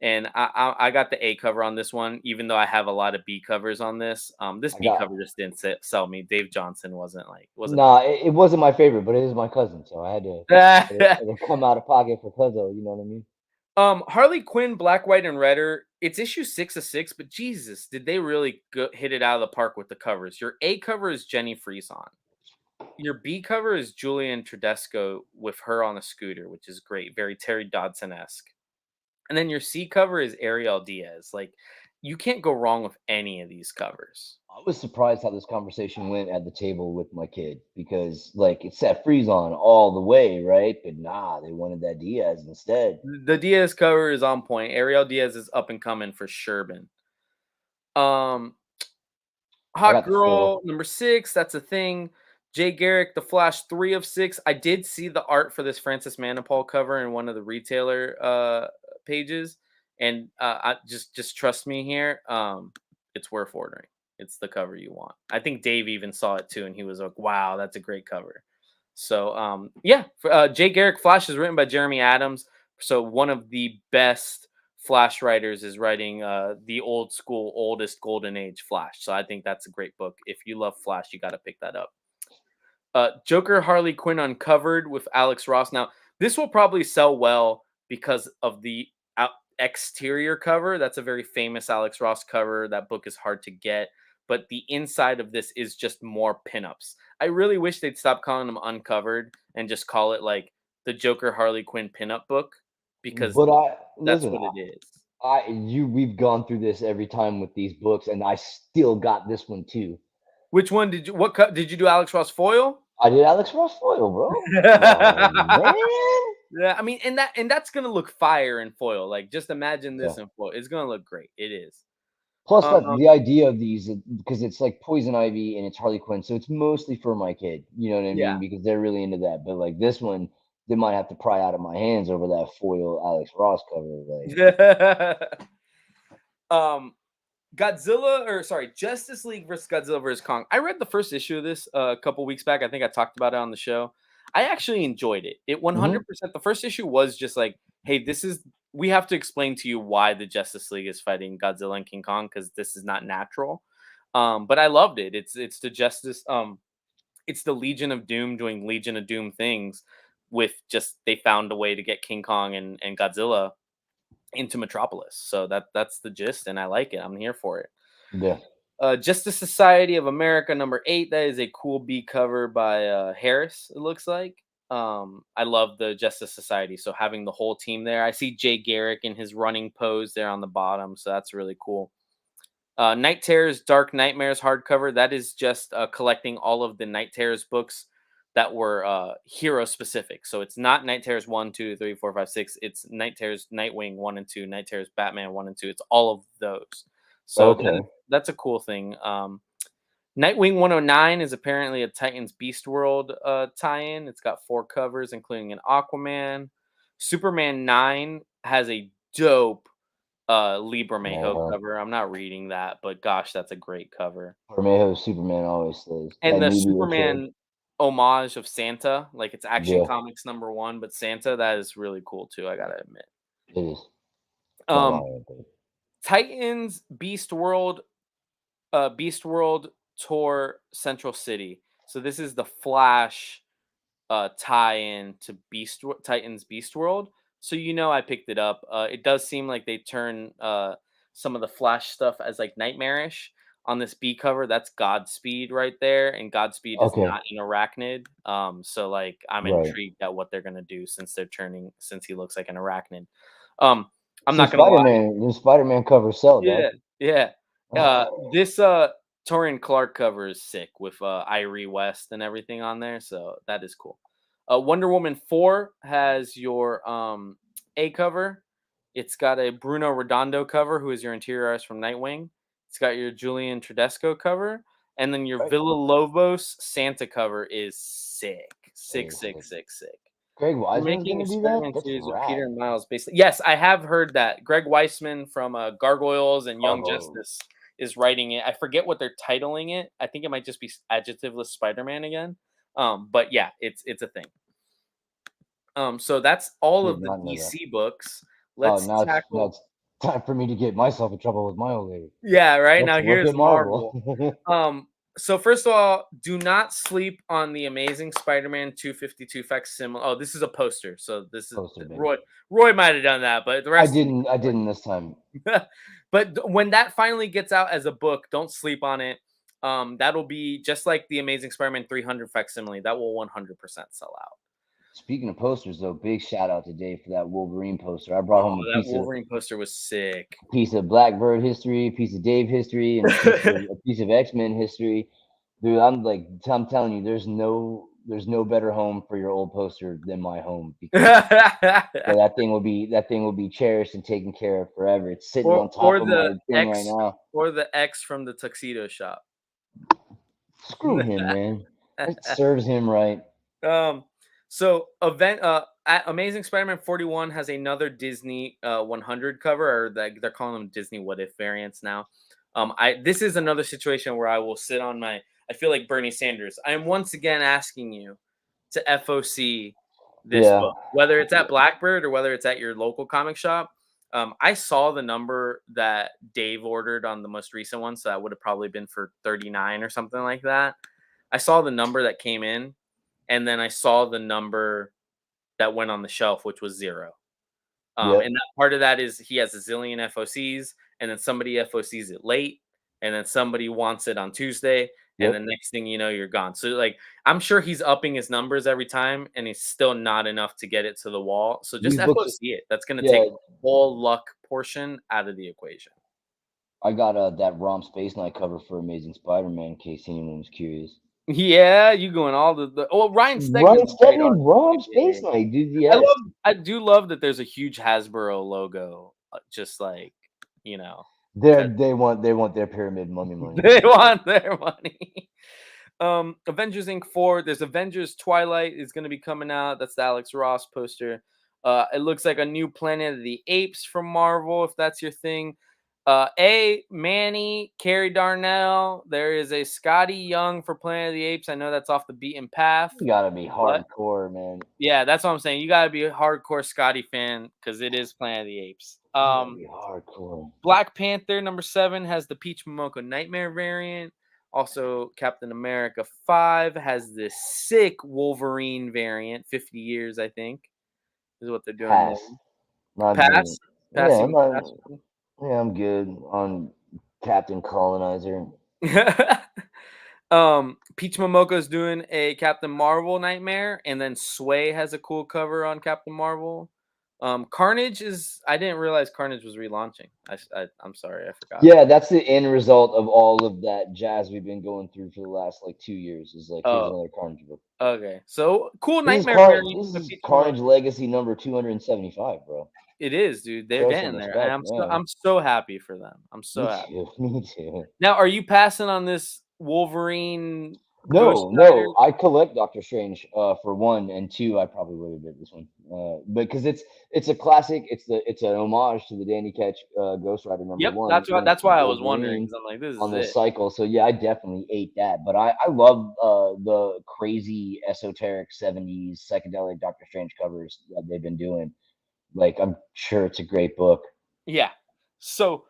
And I got the A cover on this one, even though I have a lot of B covers on this. This I B got cover just didn't sell me. Dave Johnson wasn't Nah, it wasn't my favorite, but it is my cousin, so I had to bad. had to come out of pocket for Cuzzo, you know what I mean? Harley Quinn, Black, White, and Redder. It's issue 6 of 6, but Jesus, did they really hit it out of the park with the covers? Your A cover is Jenny Frieson. Your B cover is Julian Tedesco with her on a scooter, which is great, very Terry Dodson esque. And then your C cover is Ariel Diaz. Like, you can't go wrong with any of these covers. I was surprised how this conversation went at the table with my kid because, like, it said freeze on all the way, right? But nah, they wanted that Diaz instead. The Diaz cover is on point. Ariel Diaz is up and coming for Sherbin. Um, I Hot got the foil. Girl #6, that's a thing. Jay Garrick, The Flash 3 of 6. I did see the art for this Francis Manipul cover in one of the retailer pages, and I just trust me here. It's worth ordering. It's the cover you want. I think Dave even saw it too, and he was like, "Wow, that's a great cover." So yeah, Jay Garrick Flash is written by Jeremy Adams. So one of the best Flash writers is writing the old school, oldest golden age Flash. So I think that's a great book. If you love Flash, you got to pick that up. Joker Harley Quinn Uncovered with Alex Ross. Now, this will probably sell well because of the exterior cover. That's a very famous Alex Ross cover. That book is hard to get, but the inside of this is just more pinups. I really wish they'd stop calling them uncovered and just call it like the Joker Harley Quinn pinup book because But I that's listen, what it is. we've gone through this every time with these books, and I still got this one too. Which one did you? Did you do? Alex Ross foil? I did Alex Ross foil, bro. Oh man. Yeah, I mean, and that's gonna look fire in foil. Like, just imagine Yeah. this in foil. It's gonna look great. It is. Plus, Um, that the idea of these, because it's like Poison Ivy and it's Harley Quinn, so it's mostly for my kid. You know what I yeah. mean? Because they're really into that. But like this one, they might have to pry out of my hands over that foil Alex Ross cover. Like, um, Godzilla, or sorry, Justice League versus Godzilla versus Kong. I read the first issue of this a couple weeks back. I think I talked about it on the show. I actually enjoyed it. It hmm 100%. The first issue was just like, hey, we have to explain to you why the Justice League is fighting Godzilla and King Kong because this is not natural. But I loved it. It's the Justice. It's the Legion of Doom doing Legion of Doom things with just they found a way to get King Kong and Godzilla into Metropolis. So that's the gist, and I like it. I'm here for it. yeah. Justice Society of America #8. That is a cool B cover by Harris. It looks like. I love the Justice Society. So having the whole team there. I see Jay Garrick in his running pose there on the bottom. So that's really cool. Night Terrors Dark Nightmares hardcover. That is just collecting all of the Night Terrors books that were hero specific. So it's not Night Terrors 1, 2, 3, 4, 5, 6. It's Night Terrors Nightwing 1 and 2, Night Terrors Batman 1 and 2. It's all of those. So Okay. that's a cool thing. Nightwing 109 is apparently a Titans Beast World tie-in. It's got 4 covers, including an Aquaman. Superman 9 has a dope Libramejo Uh, cover. I'm not reading that, but gosh, that's a great cover. Bermejo Superman always says And that the Nubia kid. Superman homage of Santa, like it's Action Yeah, Comics #1, but Santa, that is really cool too, I gotta admit. it is. Not Um, lying, but Titans Beast World Tour Central City. So this is the Flash tie-in to Titans Beast World. So I picked it up. It does seem like they turn some of the Flash stuff as like nightmarish on this B cover. That's Godspeed right there, and Godspeed is okay, not an arachnid. So like I'm right. intrigued at what they're gonna do since he looks like an arachnid. Um, I'm Some not gonna lie. Spider-Man covers sell, dog. Yeah, yeah. This Torian Clark cover is sick with Irie West and everything on there, so that is cool. Wonder Woman 4 has your A cover. It's got a Bruno Redondo cover, who is your interior artist from Nightwing. It's got your Julian Tedesco cover, and then your Right. Villa Lobos Santa cover is sick, It sick, is sick, sick. sick, sick. Greg We're Wiseman's making gonna a do that. Spider-Man That's series with Peter rad. and Miles, basically. Yes, I have heard that. Greg Weisman from Gargoyles and Young Gargoyle. Justice is writing it. I forget what they're titling it. I think it might just be Adjectiveless Spider-Man again. But yeah, it's a thing. So that's all Did of the not know that. DC books. Oh, Let's now tackle. it's time for me to get myself in trouble with my old lady. Yeah, right Let's now look here's at Marvel. Marvel. Um, so first of all, do not sleep on the Amazing Spider-Man 252 facsimile. Oh, this is a poster. So this is Poster baby. Roy might have done that, but the rest of I didn't this time. when that finally gets out as a book, don't sleep on it. That'll be just like the Amazing Spider-Man 300 facsimile. That will 100% sell out. Speaking of posters, though, big shout out to Dave for that Wolverine poster. I brought Oh, home that Wolverine poster was sick. a piece of Blackbird history, a piece of Dave history, and a piece of X-Men history. Dude, I'm telling you, there's no better home for your old poster than my home, because that thing will be cherished and taken care of forever. It's sitting on top or of the my thing right X now. or the X from the tuxedo shop. Screw him, man. It serves him right. um so Amazing Spider-Man 41 has another Disney 100 cover, or they're calling them Disney What If variants now. I This is another situation where I will sit on my, I feel like Bernie Sanders. I am once again asking you to FOC this Yeah. book, whether it's at Blackbird or whether it's at your local comic shop. I saw the number that Dave ordered on the most recent one, so that would have probably been for 39 or something like that. I saw the number that came in, and then I saw the number that went on the shelf, which was 0. Yep. And that part of that is he has a zillion FOCs, and then somebody FOCs it late, and then somebody wants it on Tuesday, and the Yep. next thing you know, you're gone. So like, I'm sure he's upping his numbers every time, and it's still not enough to get it to the wall. So just These books, FOC it. That's going to yeah. take the whole luck portion out of the equation. I got that Rom Space Knight cover for Amazing Spider-Man, in case anyone was curious. Yeah, you going all the Ryan Ryan Stegman's a great Stegman, artist. Rom Yeah. Space Knight, dude. Yes. I do love that there's a huge Hasbro logo, just like, you know, cut. They want their pyramid mummy money. They want their money. Avengers Inc. 4. There's Avengers Twilight is going to be coming out. That's the Alex Ross poster. It looks like a new Planet of the Apes from Marvel, if that's your thing. Manny, Carrie Darnell. There is a Scotty Young for Planet of the Apes. I know that's off the beaten path, You gotta be but hardcore, man. yeah, that's what I'm saying. You gotta be a hardcore Scotty fan because it is Planet of the Apes. You gotta be hardcore. Black Panther #7 has the Peach Momoko Nightmare variant. Also, Captain America 5 has this sick Wolverine variant. 50 years, I think, is what they're doing Pass. there. Not doing Pass. it. Pass. Yeah, You I'm want not. pass? Yeah, I'm good on Captain Colonizer. Peach Momoko's doing a Captain Marvel Nightmare, and then Sway has a cool cover on Captain Marvel. Carnage is. I didn't realize Carnage was relaunching. I'm sorry, I forgot. Yeah, that's the end result of all of that jazz we've been going through for the last like 2 years. Is like here's Oh, another Carnage book. okay. So cool This is Nightmare variant This of is Peach Carnage Momoko. Legacy number 275, bro. It is, dude. They're Show some getting there, and respect, yeah. I'm so happy for them. I'm so Me happy. too. Me too. Now, are you passing on this Wolverine Ghost No, Rider? no, I collect Doctor Strange for one, and two, I probably would have bit this one, because it's a classic. It's an homage to the Danny Ketch Ghost Rider number Yep, one. Brings that's why I was wondering Wolverine because I'm like, this on is this it. cycle. So yeah, I definitely ate that. But I love the crazy esoteric '70s psychedelic Doctor Strange covers that they've been doing. Like I'm sure it's a great book. Yeah. So,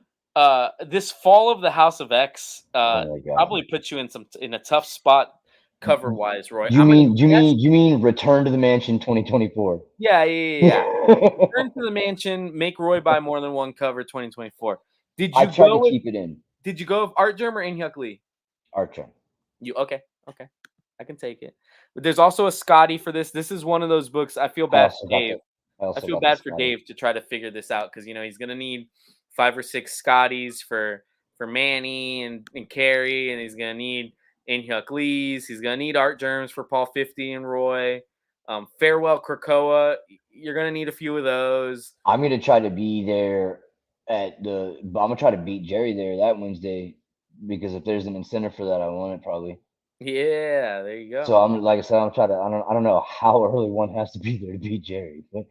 this fall of the House of X, Oh my god. probably puts you in a tough spot cover wise, Roy. Do you I'm gonna mean do you guess. mean do you mean Return to the Mansion 2024? Yeah, yeah, yeah, yeah. Return to the Mansion, make Roy buy more than one cover 2024. Did I you tried to go with keep it in Did you go with Art Germ or Inhyuk Lee? Archer. You okay? Okay, I can take it. But there's also a Scotty for this. This is one of those books. I feel I bad also for got Dave. the I I also feel got the bad for Scotty. Dave to try to figure this out because he's gonna need 5 or 6 Scotties for Manny and Carrie, and he's gonna need Inhyuk Lee's. He's gonna need Art Germs for Paul 50 and Roy. Farewell Krakoa. You're gonna need a few of those. I'm gonna try to be there I'm gonna try to beat Jerry there that Wednesday because if there's an incentive for that, I want it probably. Yeah, there you go. So I'm like I said, I'm trying to. I don't know how early one has to be there to beat Jerry, but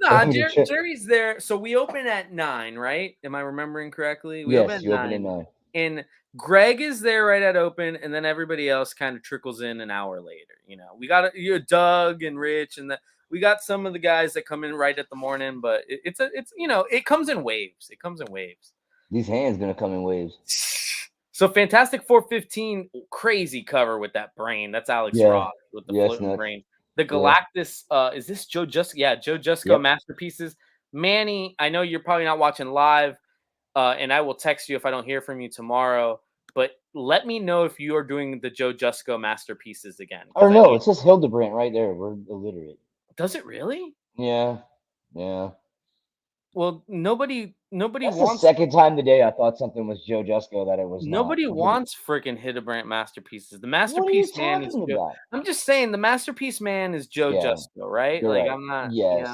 Nah, I'm gonna try. Jerry's there. So we open at 9, right? Am I remembering correctly? We open Yes, at you open at 9, 9. and Greg is there right at open, and then everybody else kind of trickles in an hour later. We got Doug and Rich, and we got some of the guys that come in right at the morning, but it comes in waves. It comes in waves. These hands gonna come in waves. So Fantastic 415, crazy cover with that brain. That's Alex Yeah, Ross with the yeah, it's floating nuts. brain. The Yeah, Galactus, is this Joe Just yeah, Joe Jusco yep. masterpieces. Manny, I know you're probably not watching live, and I will text you if I don't hear from you tomorrow. But let me know if you are doing the Joe Jusco masterpieces again. I don't Because I know. need It says Hildebrandt right there. We're illiterate. Does it really? Yeah, yeah. Well, nobody That's the wants second time today I thought something was Joe Jusko that it was not. Nobody wants freaking Hildebrandt masterpieces. The What are you masterpiece man is talking Joe. about? I'm just saying the masterpiece man is Joe Yeah, Justo, right? you're Like right. I'm not, Yes,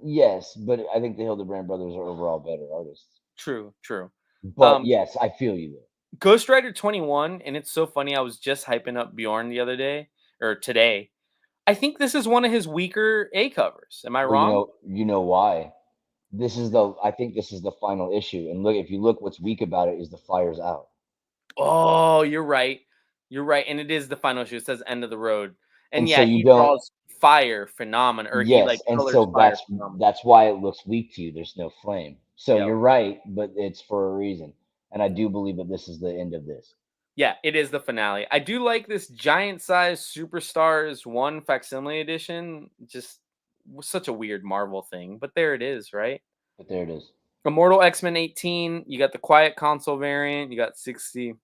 yes, but I think the Hildebrandt brothers are overall better artists. true, true. But yes, I feel you there. Ghost Rider 21, and it's so funny. I was just hyping up Bjorn the other day or today. I think this is one of his weaker A covers. Am I Well, wrong? you know why? I think this is the final issue. And look, if you look, what's weak about it is the fire's out. Oh, you're right. You're right. And it is the final issue. It says end of the road. And And so yeah, you he don't. draws fire phenomena, or he like Yes, and colors so fire phenomena. that's why it looks weak to you. There's no flame. So Yep. you're right, but it's for a reason. And I do believe that this is the end of this. Yeah, it is the finale. I do like this giant size Superstars 1 facsimile edition. Just was such a weird Marvel thing, but there it is, right? But there it is. Immortal X-Men 18, you got the quiet console variant, you got 60.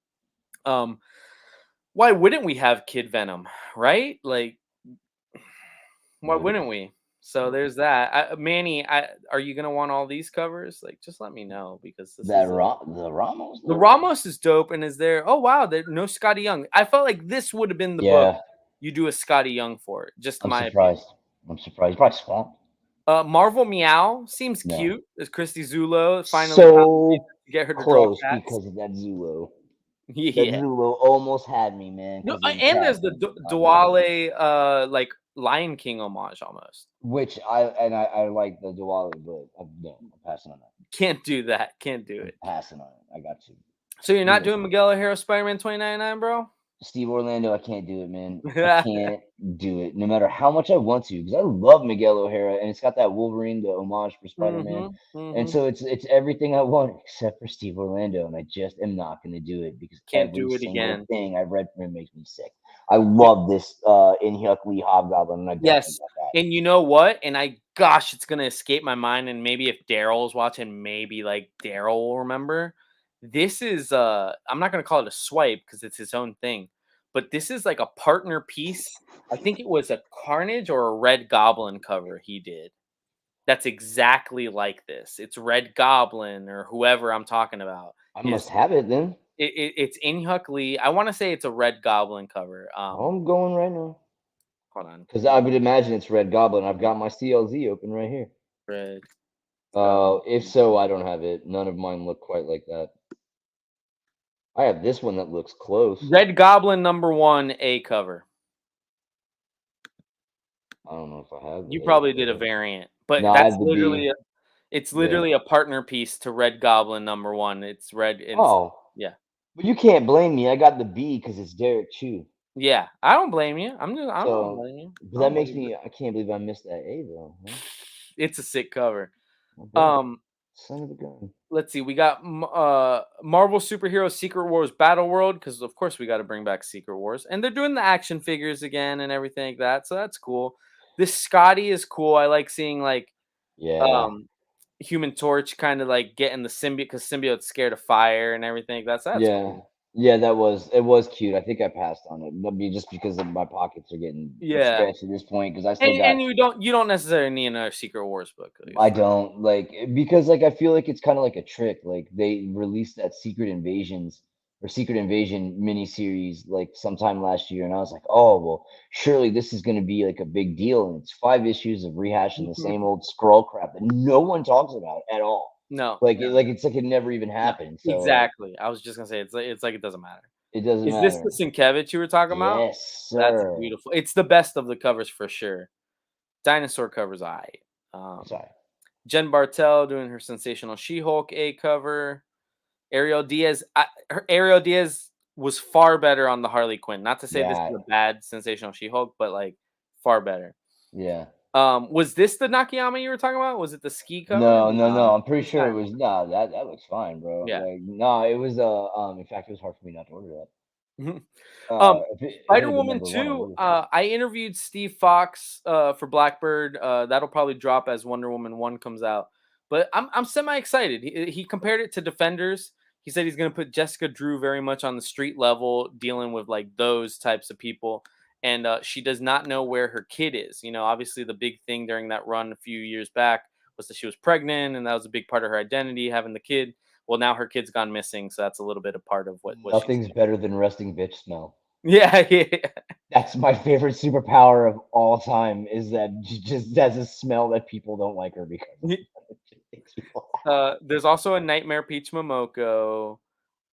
Why wouldn't we have Kid Venom, right? Like why Would wouldn't we? So there's that. Manny, are you gonna want all these covers? Like, just let me know because this That is The Ramos the though? Ramos is dope. And is there? Oh wow, there no Scotty Young. I felt like this would have been the book Yeah, you do a Scotty Young for. Just I'm my opinion. surprised. I'm surprised. He's probably swamped. Marvel Meow seems No. cute. As Christy Zulo finally found a reason So to get her to draw close cats. because of that Zulo. That Yeah. Zulo almost had me, man, No, because of the and cat. there's the I'm not gonna lie. Dwale, like Lion King homage almost. Which I like the Diwali, but no, I'm passing on that. Can't do that. Can't do I'm it. passing on it. I got to. So you're not Anyway, doing Miguel O'Hara Spider-Man 2099, bro? Steve Orlando, I can't do it, man. I can't do it, no matter how much I want to, because I love Miguel O'Hara, and it's got that Wolverine, the homage for Spider-Man, Mhm. and Mhm. so it's everything I want except for Steve Orlando, and I just am not going to do it because Can't every do it single again. thing I read from him makes me sick. I love this Inhyuk Lee Hobgoblin, and I definitely Yes. got that. And you know what? And gosh, it's gonna escape my mind. And maybe if Daryl's watching, maybe like Daryl will remember. This is I'm not gonna call it a swipe because it's his own thing, but this is like a partner piece. I think it was a Carnage or a Red Goblin cover he did. That's exactly like this. It's Red Goblin or whoever I'm talking about. I must Is have it then. it's Inhyuk Lee. I want to say it's a Red Goblin cover. I'm going right now Hold on. because I would imagine it's Red Goblin. I've got my CLZ open right here. Red Goblin. If so, I don't have it. None of mine look quite like that. I have this one that looks close. Red Goblin #1 A cover. I don't know if I have the You A probably did a cover. variant, No, but I that's have the literally B. it's Yeah. literally a partner piece to Red Goblin #1. It's red. It's Oh, yeah, but you can't blame me. I got the B because it's Derek Chu. yeah. I don't blame you. I don't So, blame you. but I that don't makes blame you. me. I can't believe I missed that A though. Huh? It's a sick cover. I bet. Um, Son of a gun. let's see. We got Marvel Superhero Secret Wars Battle World because of course we got to bring back Secret Wars, and they're doing the action figures again and everything like that. So that's cool. This Scotty is cool. I like seeing like Yeah. um Human Torch kind of like getting the symbiote because symbiote's scared of fire and everything. That's Yeah. cool. Yeah, that was it was cute. I think I passed on it. Maybe just because of my pockets are getting Yeah, stretched at this point because I still and got you don't necessarily need another Secret Wars book. I don't like because like I feel like it's kind of like a trick. Like they released that Secret Invasion miniseries like sometime last year, and I was like, oh well, surely this is going to be like a big deal, and it's 5 issues of rehashing the same old scroll crap that no one talks about at all. No, Like no, it's like it never even no. happened. So Exactly. I was just gonna say it's like it doesn't matter. it doesn't Is this matter. the Sienkiewicz you were talking about? Yes, That's sir. beautiful. It's the best of the covers for sure. Dinosaur covers, Um, Sorry. Jen Bartel doing her sensational She-Hulk A cover. Ariel Diaz was far better on the Harley Quinn. Not to say this Yeah, is a bad sensational She-Hulk, but like far better. yeah. Was this the Nakayama you were talking about? Was it the ski cover? No, no, Nah, no. I'm it pretty was sure it was Dinosaur. no. That looks fine, bro. Yeah. Like no, it was In fact, it was hard for me not to order that. Mhm. Um, If it had been Spider-Woman number one, I 2, would have. I interviewed Steve Fox for Blackbird. That'll probably drop as Wonder Woman 1 comes out. But I'm semi excited. He compared it to Defenders. He said he's going to put Jessica Drew very much on the street level, dealing with like those types of people. And she does not know where her kid is. Obviously, the big thing during that run a few years back was that she was pregnant, and that was a big part of her identity, having the kid. Well, now her kid's gone missing, so that's a little bit of part of what she's Nothing's better than resting bitch smell. yeah, yeah. That's my favorite superpower of all time. Is that just has a smell that people don't like her because of. It just makes people There's also a Nightmare Peach Momoko.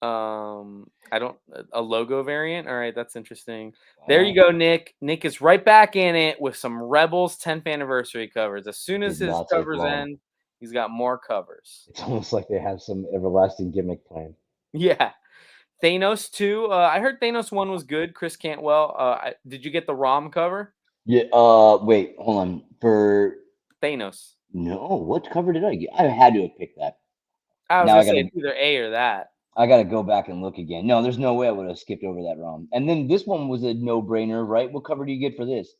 I don't a logo variant. All right, that's interesting. There you laugh. go, Nick. Nick is right back in it with some Rebels 10th anniversary covers. As soon as Did his not take covers long. end, he's got more covers. It's almost like they have some everlasting gimmick plan. Yeah. Thanos 2. I heard Thanos 1 was good. Chris Cantwell. Did you get the ROM cover? Yeah. Wait. Hold on. For Thanos. no, what cover did I get? I had to have picked that. I was Now gonna say it's either A or that. I gotta go back and look again. No, there's no way I would have skipped over that ROM. And then this one was a no-brainer, right? What cover do you get for this?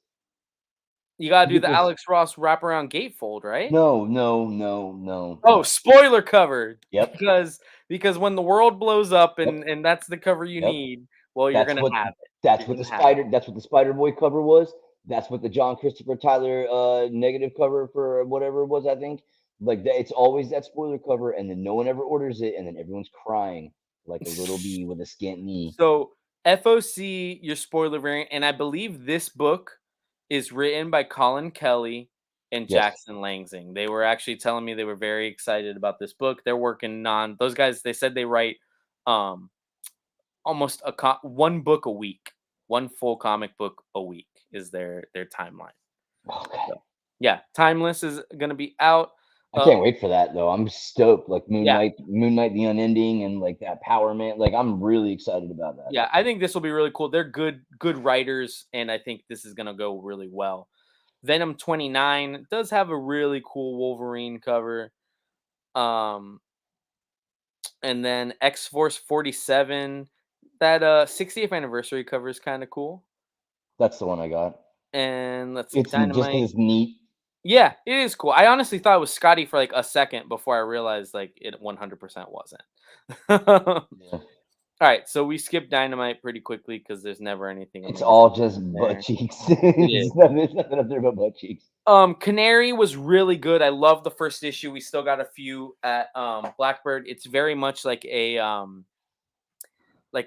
You gotta You do get the this. Alex Ross wraparound gatefold, right? No, no, no, no, Oh, no. spoiler cover Yep, because when the world blows up yep, and that's the cover you yep. need, well, you're That's gonna what have it. that's You're what the gonna have it. Spider Boy cover was. That's what the John Christopher Tyler negative cover for whatever it was, I think. Like that, it's always that spoiler cover, and then no one ever orders it, and then everyone's crying like a little bee with a scant knee. So FOC, your spoiler variant, and I believe this book is written by Colin Kelly and Yes. Jackson Langsing. They were actually telling me they were very excited about this book. They're working on those guys. They said they write um almost one book a week, one full comic book a week is their timeline. Okay. So, yeah, Timeless is gonna be out. I can't wait for that though. I'm stoked. Like Yeah, Moon Knight the Unending, and like that Power Man. Like I'm really excited about that. yeah, I think this will be really cool. They're good writers, and I think this is gonna go really well. Venom 29 does have a really cool Wolverine cover. Um, and then X Force 47, that 60th anniversary cover is kind of cool. That's the one I got. And let's see, It's just Dynamite. it's neat. Yeah, it is cool. I honestly thought it was Scotty for like a second before I realized like it 100% wasn't. All Yeah. right, so we skipped Dynamite pretty quickly because there's never anything It's amazing all just in butt there. cheeks. It is. There's nothing up there but butt cheeks. Canary was really good. I love the first issue. We still got a few at Blackbird. It's very much like a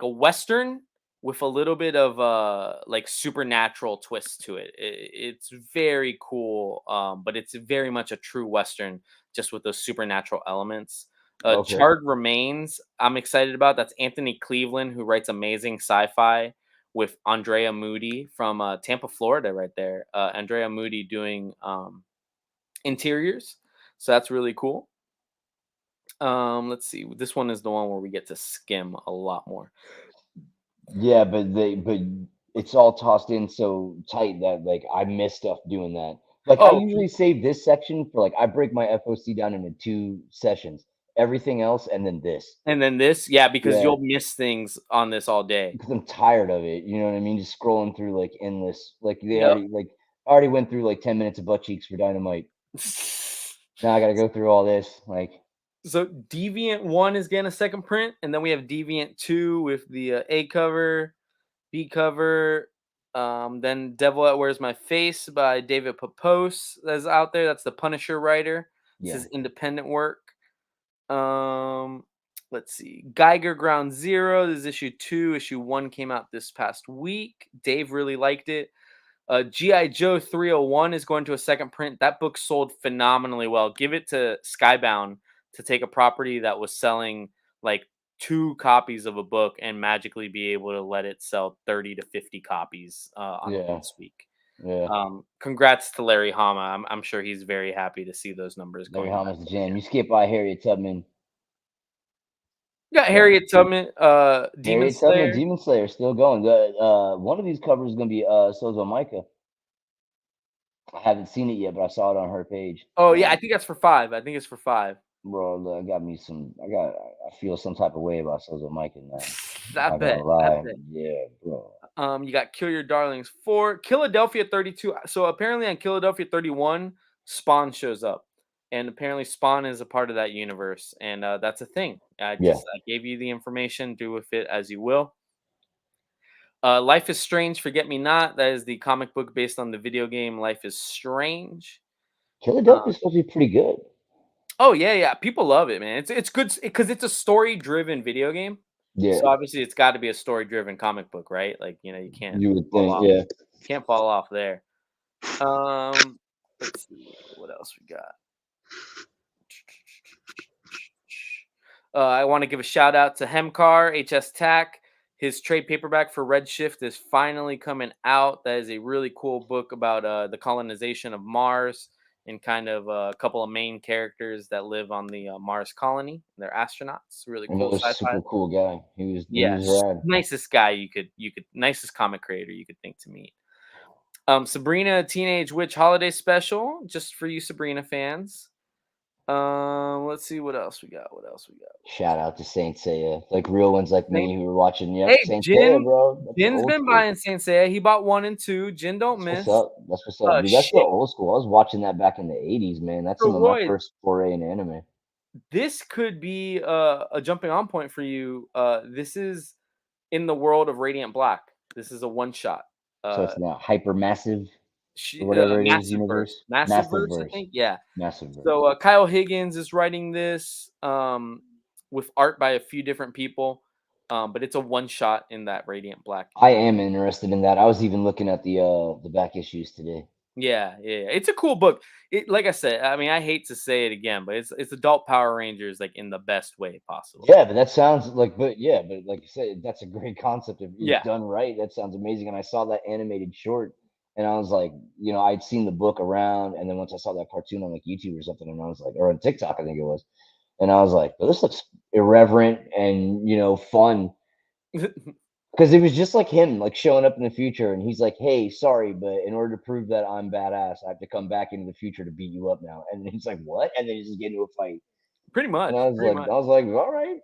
western with a little bit of like supernatural twist to it. It's very cool, but it's very much a true western, just with those supernatural elements. Okay. Charred Remains, I'm excited about. That's Anthony Cleveland, who writes amazing sci-fi with Andrea Moody from Tampa, Florida, right there. Andrea Moody doing interiors, so that's really cool. Let's see. This one is the one where we get to skim a lot more. Yeah, but it's all tossed in so tight that like I miss stuff doing that. Like I Oh, usually save this section for like I break my FOC down into two sessions. Everything else and then this. and then this, yeah, because Yeah, you'll miss things on this all day. because I'm tired of it. You know what I mean? Just scrolling through like endless. Like they Yep. already like I already went through like 10 minutes of butt cheeks for Dynamite. Now I got to go through all this. Like So Deviant 1 is getting a second print, and then we have Deviant 2 with the A cover, B cover, then Devil That Wears My Face by David Papose that's out there. That's the Punisher writer. This yeah, is independent work. Um, let's see. Geiger Ground Zero. This is issue 2. Issue 1 came out this past week. Dave really liked it. GI Joe 301 is going to a second print. That book sold phenomenally well. Give it to Skybound to take a property that was selling like 2 copies of a book and magically be able to let it sell 30 to 50 copies on a yeah, once week. yeah. Congrats to Larry Hama. I'm sure he's very happy to see those numbers Larry going back Hama's the up jam. again. You skip by Harriet Tubman. You got So Harriet Tubman, Demon Harriet Tubman, Slayer. Demon Slayer, still going. The one of these covers is gonna be Sozo Micah. I haven't seen it yet, but I saw it on her page. Oh yeah, I think that's for 5. I think it's for 5. Bro, look, I got me some. I feel some type of way about Sozo Micah now. I'm I not gonna bet. I lie. bet. Yeah, bro. You got Kill Your Darlings 4, Philadelphia 32. So apparently on Philadelphia 31, Spawn shows up. And apparently Spawn is a part of that universe. And that's a thing. Yeah. I gave you the information. Do with it as you will. Life is Strange, Forget Me Not. That is the comic book based on the video game Life is Strange. Uh, Philadelphia's supposed to be pretty good. oh yeah, yeah. People love it, man. It's good because it's a story driven video game. Yeah, So obviously it's got to be a story driven comic book, right? Like you can't you would fall think. off. Yeah. Can't fall off there. Let's see what else we got. I want to give a shout out to Hemcar HS Tack. His trade paperback for Redshift is finally coming out. That is a really cool book about the colonization of Mars and kind of a couple of main characters that live on the Mars colony. They're astronauts. Really cool Another sci-fi. super cool guy. He was Yes, rad. nicest guy you could nicest comic creator you could think to meet. Sabrina Teenage Witch Holiday Special, just for you Sabrina fans. Let's see what else we got. What else we got? Shout out to Saint Seiya, like real ones like Saint- me who were watching. Yep, Hey, Saint Seiya, bro. That's the Jin's old been school. buying Saint Seiya. He bought 1 and 2. Jin don't That's what's miss. up. That's what's up, dude. That's the Shit. old school. I was watching that back in the '80s, man. That's So some of my Roy, first foray into anime. this could be a jumping on point for you. This is in the world of Radiant Black. This is a one shot. So Uh, it's not hyper massive. or whatever it is, universe. Massive verse, I Verse. think. Yeah. Massive verse. So Kyle Higgins is writing this with art by a few different people, but it's a one shot in that Radiant Black. I am interested in that. I was even looking at the back issues today. Yeah, it's a cool book. It, like I said, I mean, I hate to say it again, but it's adult Power Rangers like in the best way possible. Yeah, but that sounds like, but like you said, that's a great concept if Yeah, done right. That sounds amazing. And I saw that animated short, and I was like, I'd seen the book around, and then once I saw that cartoon on like YouTube or something, and I was like, or on TikTok, I think it was, and I was like, well, this looks irreverent and fun. Because it was just like him, like showing up in the future, and he's like, "Hey, sorry, but in order to prove that I'm badass, I have to come back into the future to beat you up now." And he's like, "What?" And then he just get into a fight. pretty And much, I was pretty like, much. "All right."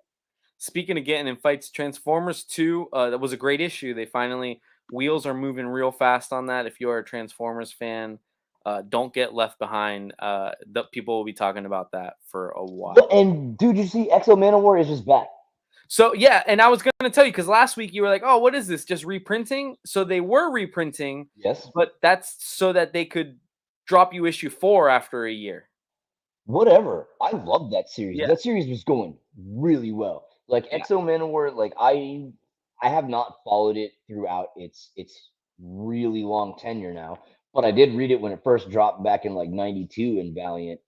Speaking of getting in fights, Transformers 2, that was a great issue. They finally wheels are moving real fast on that. If you are a Transformers fan, don't get left behind. The people will be talking about that for a while. And dude, you see, Exo Manowar is just back. So yeah, and I was going to tell you because last week you were like, "Oh, what is this? Just reprinting?" So they were reprinting, Yes. but that's so that they could drop you issue 4 after a year. Whatever. I love that series. Yeah, That series was going really well. Like yeah, Exo Manowar, like I have not followed it throughout its really long tenure now, but I did read it when it first dropped back in like '92 in Valiant.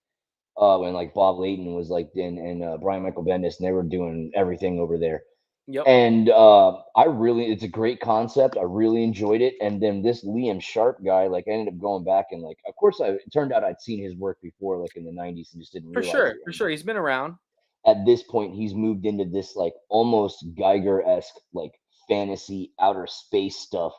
When like Bob Layton was like and Brian Michael Bendis, and they were doing everything over there. yep, And it's a great concept. I really enjoyed it. And then this Liam Sharp guy, like, I ended up going back and like, of course, it turned out I'd seen his work before, like in the '90s, and just didn't for realize sure, it. for sure. He's been around. At this point, he's moved into this like almost Geiger esque like fantasy outer space stuff,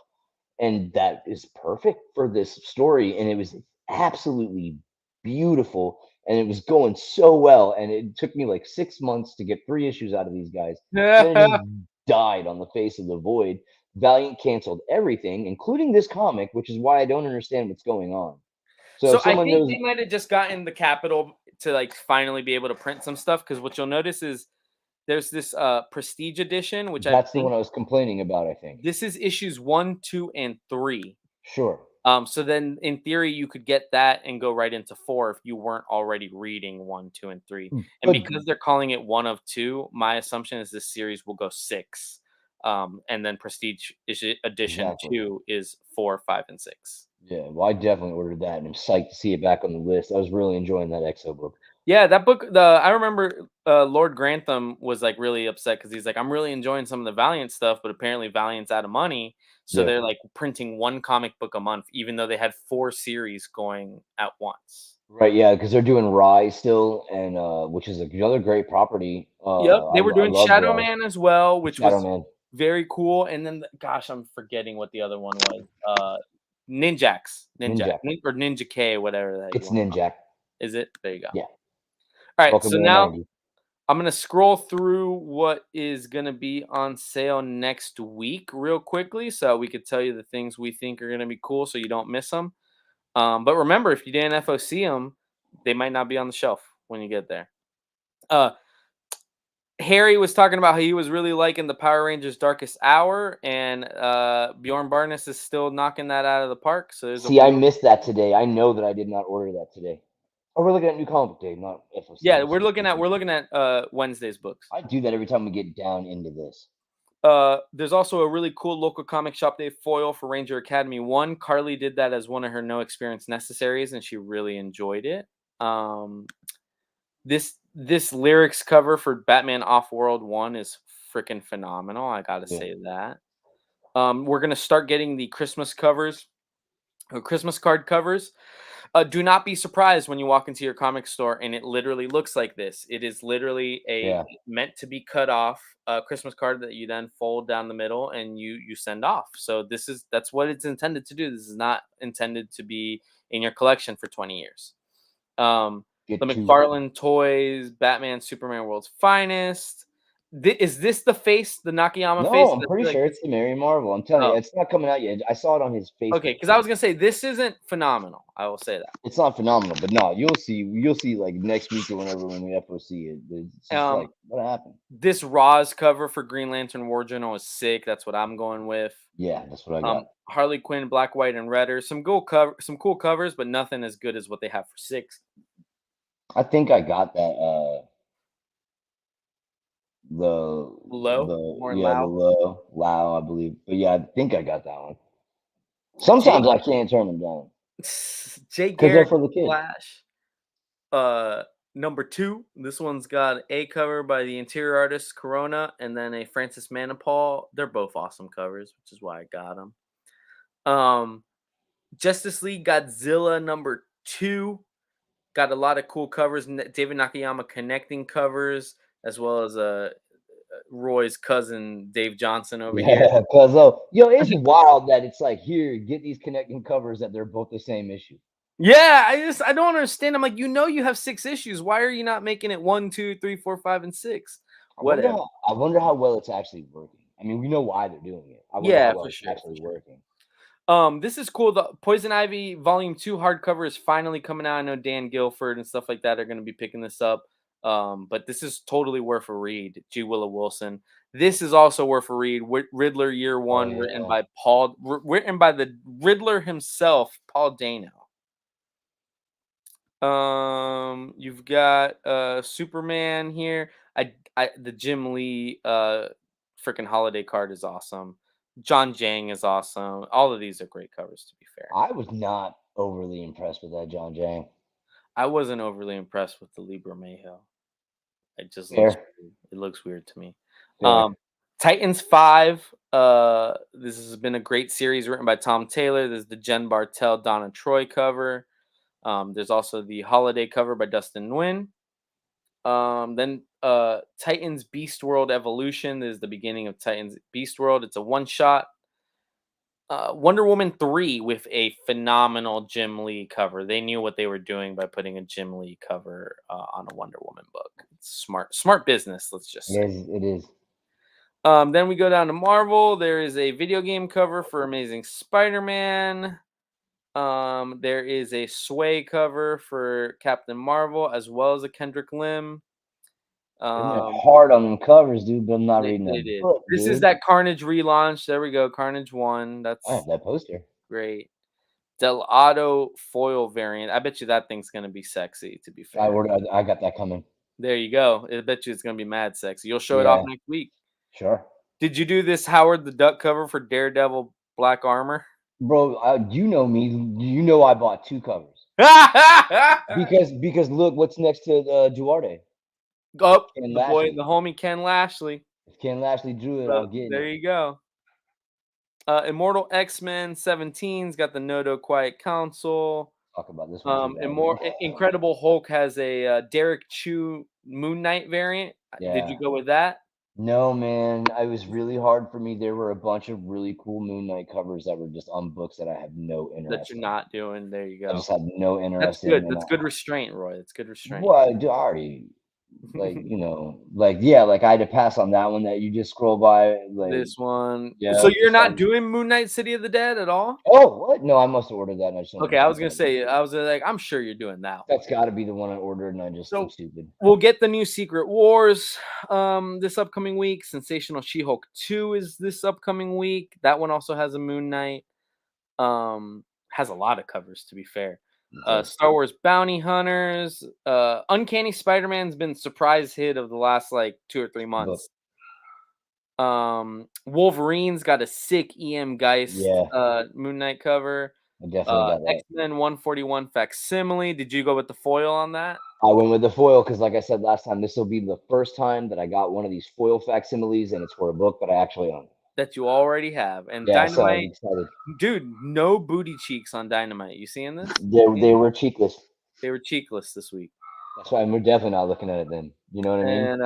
and that is perfect for this story. And it was absolutely beautiful, and it was going so well. And it took me like 6 months to get 3 issues out of these guys. Then it just died on the face of the void. Valiant canceled everything, including this comic, which is why I don't understand what's going on. So So if I someone think knows, they might have just gotten the capital to like finally be able to print some stuff because what you'll notice is there's this prestige edition, which I that's the think one I was complaining about, I think. this is issues 1, 2, and 3. Sure. So then in theory you could get that and go right into 4 if you weren't already reading 1, 2, and 3. And But because they're calling it one of two, my assumption is this series will go 6. And then prestige edition exactly. 2 is 4, 5, and 6. Yeah, well, I definitely ordered that, and I'm psyched to see it back on the list. I was really enjoying that EXO book. Yeah, that book. I remember Lord Grantham was like really upset because he's like, I'm really enjoying some of the Valiant stuff, but apparently Valiant's out of money, so Yeah. they're like printing one comic book a month, even though they had 4 series going at once. Right, yeah, because they're doing Rye still, and which is another great property. Yep, they were I doing love Shadow Rye. Man as well, which Shadow was Man, very cool. And then, gosh, I'm forgetting what the other one was. Ninja. Or Ninja K, whatever that you It's want to call Ninja. it. Is it? There you go. Yeah. All right, Welcome so to the now '90s. I'm gonna scroll through what is gonna be on sale next week real quickly, so we could tell you the things we think are gonna be cool, so you don't miss them. But remember, if you didn't FOC them, they might not be on the shelf when you get there. Uh, Harry was talking about how he was really liking the Power Rangers Darkest Hour, and Bjorn Barnes is still knocking that out of the park. So there's a See, I real missed that today. I know that I did not order that today. Oh, we're looking at New Comic Book Day, not FOC. yeah. I'm We're stupid. looking at Wednesday's books. I do that every time we get down into this. There's also a really cool local comic shop day foil for Ranger Academy 1. Carly did that as one of her no experience necessaries, and she really enjoyed it. Um, this lyrics cover for Batman Off World 1 is freaking phenomenal. I gotta Yeah. say that. We're gonna start getting the Christmas covers, or Christmas card covers. Do not be surprised when you walk into your comic store and it literally looks like this. It is literally a Yeah. meant to be cut off Christmas card that you then fold down the middle and you send off. So that's what it's intended to do. This is not intended to be in your collection for 20 years. The Get to McFarlane Toys, Batman, Superman, World's Finest. Is this the face, the Nakayama face? No, I'm I pretty feel like sure this. it's the Mary Marvel. I'm telling you, Oh, it's not coming out yet. I saw it on his okay. Facebook Because I was page. gonna say this isn't phenomenal. I will say It's not phenomenal, but no, you'll see like next week or whenever when we FOC it. It's that. just like what happened? This Roz cover for Green Lantern War Journal is sick. That's what I'm going with. Yeah, that's what I got. Harley Quinn, Black, White, and Redder. Some cool covers, but nothing as good as what they have for 6. I think I got that the Low, more the loud. low Lao, I believe. But yeah, I think I got that one. Sometimes Jay I can't turn them down Jay because they're Garrick for the kids. Flash. Number 2. This one's got a cover by the interior artist Corona, and then a Francis Manipal. They're both awesome covers, which is why I got them. Justice League Godzilla number 2 got a lot of cool covers. David Nakayama connecting covers, as well as Roy's cousin Dave Johnson over here. Yeah, because yo, it's wild that it's like here, get these connecting covers that they're both the same issue. Yeah, I don't understand. I'm like, you have 6 issues. Why are you not making it 1, 2, 3, 4, 5, and 6? Whatever. I wonder how well it's actually working. I mean, we know why they're doing it. I wonder how Yeah, well for it's sure. actually working. This is cool. The Poison Ivy Volume 2 hardcover is finally coming out. I know Dan Guilford and stuff like that are going to be picking this up. But this is totally worth a read. G. Willow Wilson. This is also worth a read. Riddler Year Oh 1, yeah. written by the Riddler himself, Paul Dano. You've got Superman here. The Jim Lee freaking holiday card is awesome. John Jang is awesome. All of these are great covers, to be fair. I was not overly impressed with that John Jay. I wasn't overly impressed with the Libra Mayhill. It just looks Fair, weird. It looks weird to me. fair. Titans 5. This has been a great series written by Tom Taylor. There's the Jen Bartel, Donna Troy cover. There's also the holiday cover by Dustin Nguyen. Then Titans Beast World Evolution. This is the beginning of Titans Beast World. It's a one shot. Wonder Woman 3 with a phenomenal Jim Lee cover. They knew what they were doing by putting a Jim Lee cover on a Wonder Woman book. It's smart business, let's just say. It is. Then we go down to Marvel. There is a video game cover for Amazing Spider-Man. There is a Sway cover for Captain Marvel, as well as a Kendrick Lim. They're hard on them covers, dude, but I'm not reading They that did. book, This is dude. that Carnage relaunch. There we go. Carnage 1. I have That's that poster. great. Del Auto foil variant. I bet you that thing's gonna be sexy, to be fair. I got that coming. There you go. I bet you it's gonna be mad sexy. You'll show it off Yeah, next week. sure. Did you do this Howard the Duck cover for Daredevil Black Armor? Bro, you know me. You know I bought 2 covers. Because look what's next to Duarte. Oh, Ken the boy, Lashley. the homie Ken Lashley. If Ken Lashley drew it, So I'm getting there it. you go. Immortal X-Men 17's got the Nodo Quiet Council. Talk about this one too, guys. Incredible Hulk has a Derek Chu Moon Knight variant. Did Yeah. you go with that? No, man. It was really hard for me. There were a bunch of really cool Moon Knight covers that were just on books that I had no That interest you're in. not doing. There you I go. just had no That's interest in, good. and That's good restraint, Roy. That's good restraint. well, I already like like I had to pass on that one that you just scroll by. Like, This one. yeah, So you're just not doing Moon Knight City of the Dead at all? oh, what? No, I must have ordered that, and I just don't Okay, I remember. was gonna say. I was like, I'm sure you're doing that one. That's got to be the one I ordered, and I'm So stupid. we'll get the new Secret Wars this upcoming week. Sensational She-Hulk 2 is this upcoming week. That one also has a Moon Knight. Has a lot of covers, to be fair. Star Wars Bounty Hunters. Uncanny Spider-Man's been surprise hit of the last like 2 or 3 months. Wolverine's got a sick EM Geist Moon Knight cover. I definitely got that. X-Men 141 facsimile. Did you go with the foil on that? I went with the foil because, like I said last time, this will be the first time that I got one of these foil facsimiles, and it's for a book that I actually own. That you already have. And Yeah, so I'm Dynamite, excited. dude, no booty cheeks on Dynamite. You seeing this? They were cheekless. They were cheekless this week. That's why we're definitely not looking at it then. You know what I mean?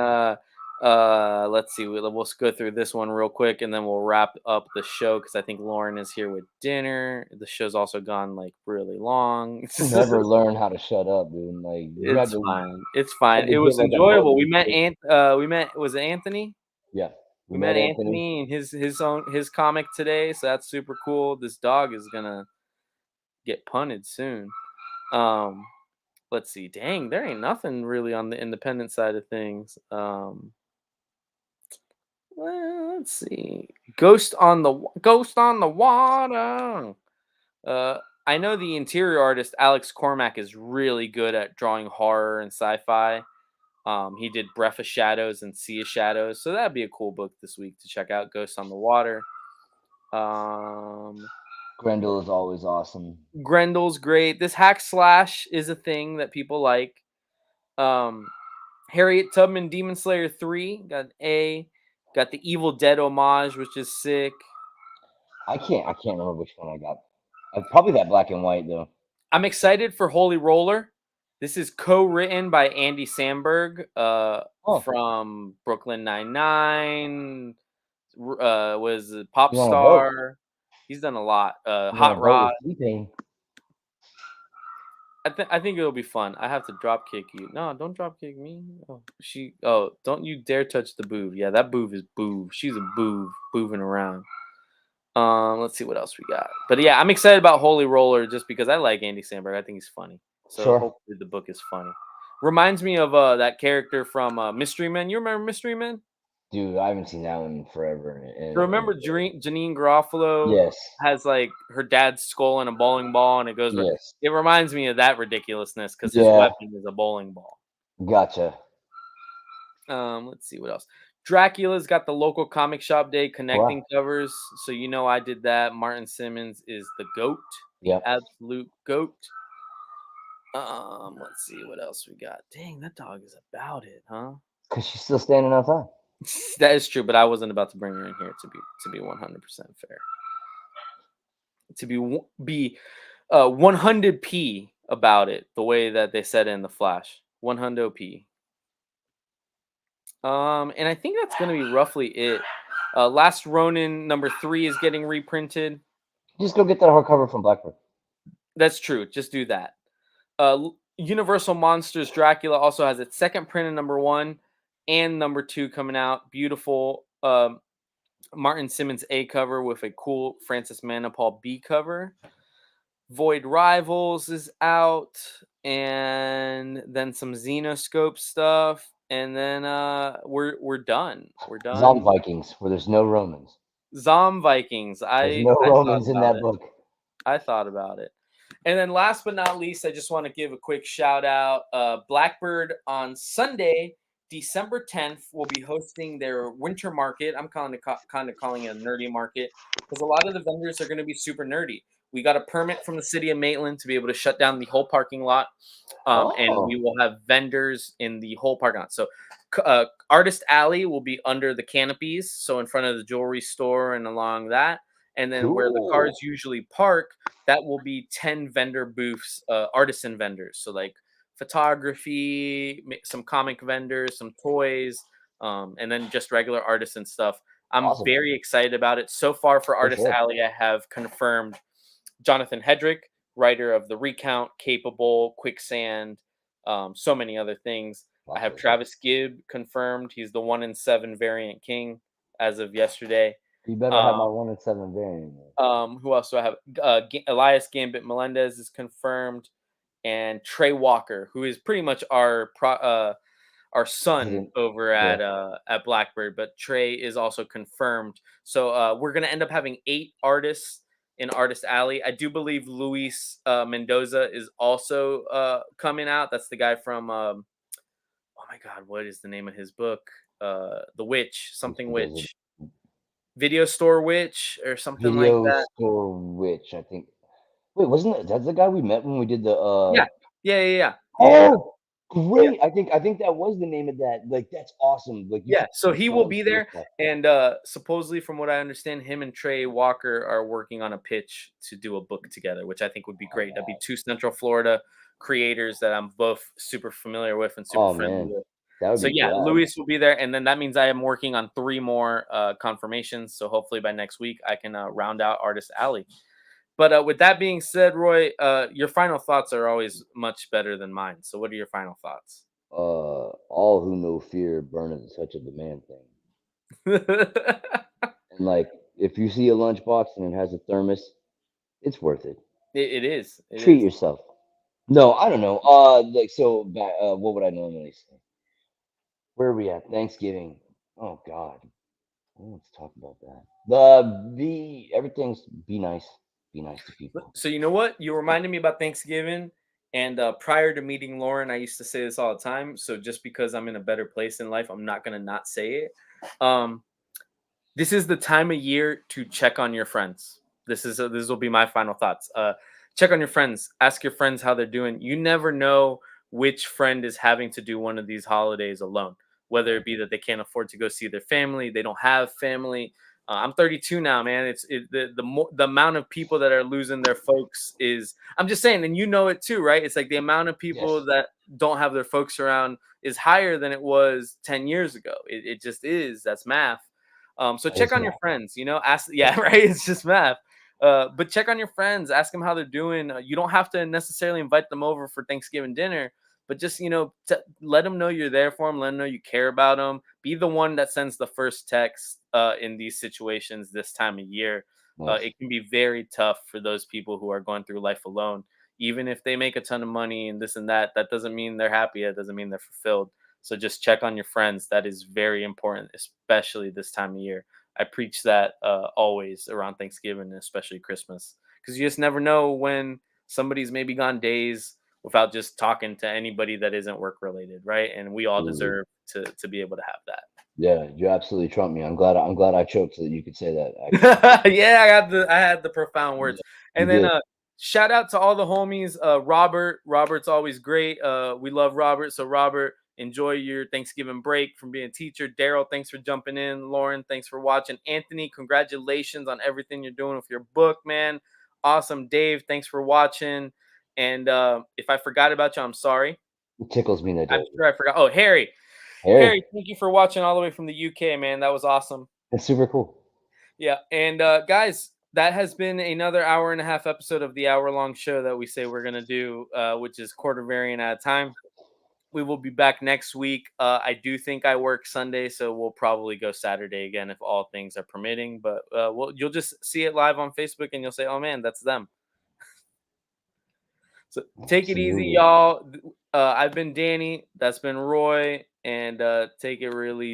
And let's see. We'll go through this one real quick, and then we'll wrap up the show because I think Lauren is here with dinner. The show's also gone like really long. You never learn how to shut up, dude. Like It's fine. It's fine. It was like enjoyable. We met was it Anthony? Yeah, We met Anthony and his comic today, so that's super cool. This dog is gonna get punted soon. Um, let's see. Dang, there ain't nothing really on the independent side of things. Well, let's see. Ghost on the Water. I know the interior artist Alex Cormack is really good at drawing horror and sci-fi. He did Breath of Shadows and Sea of Shadows, so that'd be a cool book this week to check out. Ghost on the Water. Um, Grendel is always awesome. Grendel's great. This hack slash is a thing that people like. Um, Harriet Tubman Demon Slayer 3 got an A. Got the Evil Dead homage, which is sick. I can't remember which one I got. Probably that black and white though. I'm excited for Holy Roller. This is co-written by Andy Samberg from Brooklyn Nine-Nine. Was a Pop You want to vote? Star. He's done a lot. You want Hot to vote Rod. with T-Pain? I think it'll be fun. I have to drop kick you. No, don't drop kick me. Oh, don't you dare touch the boov. Yeah, that boov is boov. She's a boov, booving around. Let's see what else we got. But yeah, I'm excited about Holy Roller just because I like Andy Samberg. I think he's funny. So Sure. hopefully the book is funny. Reminds me of that character from Mystery Men. You remember Mystery Men? Dude, I haven't seen that one in forever. Remember Janine Garofalo Yes. has like her dad's skull and a bowling ball, and it goes. Yes. It reminds me of that ridiculousness because his weapon is a bowling ball. Gotcha. Let's see what else. Dracula's got the local comic shop day connecting covers, so you know I did that. Martin Simmons is the goat, the absolute goat. Let's see what else we got. Dang, that dog is about it, huh? Because she's still standing outside. That is true, but I wasn't about to bring her in here to be 100% fair. To be 100p about it, the way that they said it in the Flash, 100p. And I think that's gonna be roughly it. Last Ronin #3 is getting reprinted. Just go get that hardcover from Blackbird. That's true. Just do that. Universal Monsters Dracula also has its second print of #1 and #2 coming out. Beautiful Martin Simmons A cover with a cool Francis Manapul B cover. Void Rivals is out, and then some Xenoscope stuff, and then we're done. We're done. Zom Vikings, where there's no Romans. Zom Vikings. There's no Romans in that book. I thought about it. And then last but not least, I just want to give a quick shout out. Blackbird on Sunday, December 10th, will be hosting their winter market. I'm kind of calling it a nerdy market because a lot of the vendors are going to be super nerdy. We got a permit from the city of Maitland to be able to shut down the whole parking lot, and we will have vendors in the whole parking lot. So Artist Alley will be under the canopies, so in front of the jewelry store and along that. And then where the cars usually park, that will be 10 vendor booths, artisan vendors. So like photography, some comic vendors, some toys, and then just regular artisan stuff. I'm very excited about it. So far for Artist Alley, I have confirmed Jonathan Hedrick, writer of The Recount, Capable, Quicksand, so many other things. I have Travis Gibb confirmed. He's the 1 in 7 variant king as of yesterday. You better have my 1 in 7 variant. Who else do I have? Elias Gambit Melendez is confirmed, and Trey Walker, who is pretty much our son over at Blackbird, but Trey is also confirmed. So we're gonna end up having 8 artists in Artist Alley. I do believe Luis Mendoza is also coming out. That's the guy from oh my god, what is the name of his book? The Witch, something Witch. Video Store Witch or something like that. Video Store Witch, I think. Wait, wasn't that the guy we met when we did the Yeah. Oh, great. Yeah. I think that was the name of that. Like, that's awesome. Like, so he will be there, and supposedly from what I understand, him and Trey Walker are working on a pitch to do a book together, which I think would be great. That'd be 2 Central Florida creators that I'm both super familiar with and super friendly with. So yeah, Luis will be there, and then that means I am working on 3 more confirmations. So hopefully by next week I can round out Artist Alley. But with that being said, Roy, your final thoughts are always much better than mine. So what are your final thoughts? All who know fear burn at the touch of the man thing. And like, if you see a lunchbox and it has a thermos, it's worth it. It is. It Treat is. yourself. No, I don't know. Like so. What would I normally say? Where are we at? Thanksgiving. Oh God. Let's talk about that. The everything's be nice. Be nice to people. So you know what? You reminded me about Thanksgiving. And prior to meeting Lauren, I used to say this all the time. So just because I'm in a better place in life, I'm not gonna not say it. Um, this is the time of year to check on your friends. This will be my final thoughts. Check on your friends. Ask your friends how they're doing. You never know which friend is having to do one of these holidays alone. Whether it be that they can't afford to go see their family, they don't have family. I'm 32 now, man. The amount of people that are losing their folks is. I'm just saying, and you know it too, right? It's like the amount of people Yes, that don't have their folks around is higher than it was 10 years ago. It just is. That's math. So that check is on your math. friends, ask, yeah, right. It's just math. But check on your friends, ask them how they're doing. You don't have to necessarily invite them over for Thanksgiving dinner, but just, let them know you're there for them. Let them know you care about them. Be the one that sends the first text in these situations this time of year. Nice. It can be very tough for those people who are going through life alone. Even if they make a ton of money and this and that, that doesn't mean they're happy. That doesn't mean they're fulfilled. So just check on your friends. That is very important, especially this time of year. I preach that always around Thanksgiving, and especially Christmas, because you just never know when somebody's maybe gone days without just talking to anybody that isn't work related, right? And we all Absolutely. deserve to be able to have that. Yeah, you absolutely trumped me. I'm glad I choked so that you could say that. Actually, Yeah, I had the profound words. yeah, you And then did. shout out to all the homies. Robert. Robert's always great. We love Robert. So Robert, enjoy your Thanksgiving break from being a teacher. Daryl, thanks for jumping in. Lauren, thanks for watching. Anthony, congratulations on everything you're doing with your book, man. Awesome. Dave, thanks for watching. And if I forgot about you, I'm sorry. It tickles me that I'm does. sure I forgot. Oh, Harry. Harry, Harry, thank you for watching all the way from the UK, man. That was awesome. that's super cool. Yeah, and guys, that has been another hour and a half episode of the hour-long show that we say we're gonna do, which is quarter variant at a time. We will be back next week. I do think I work Sunday, so we'll probably go Saturday again if all things are permitting. But you'll just see it live on Facebook, and you'll say, "Oh man, that's them." So take it easy, Absolutely. y'all. I've been Danny. That's been Roy, and take it really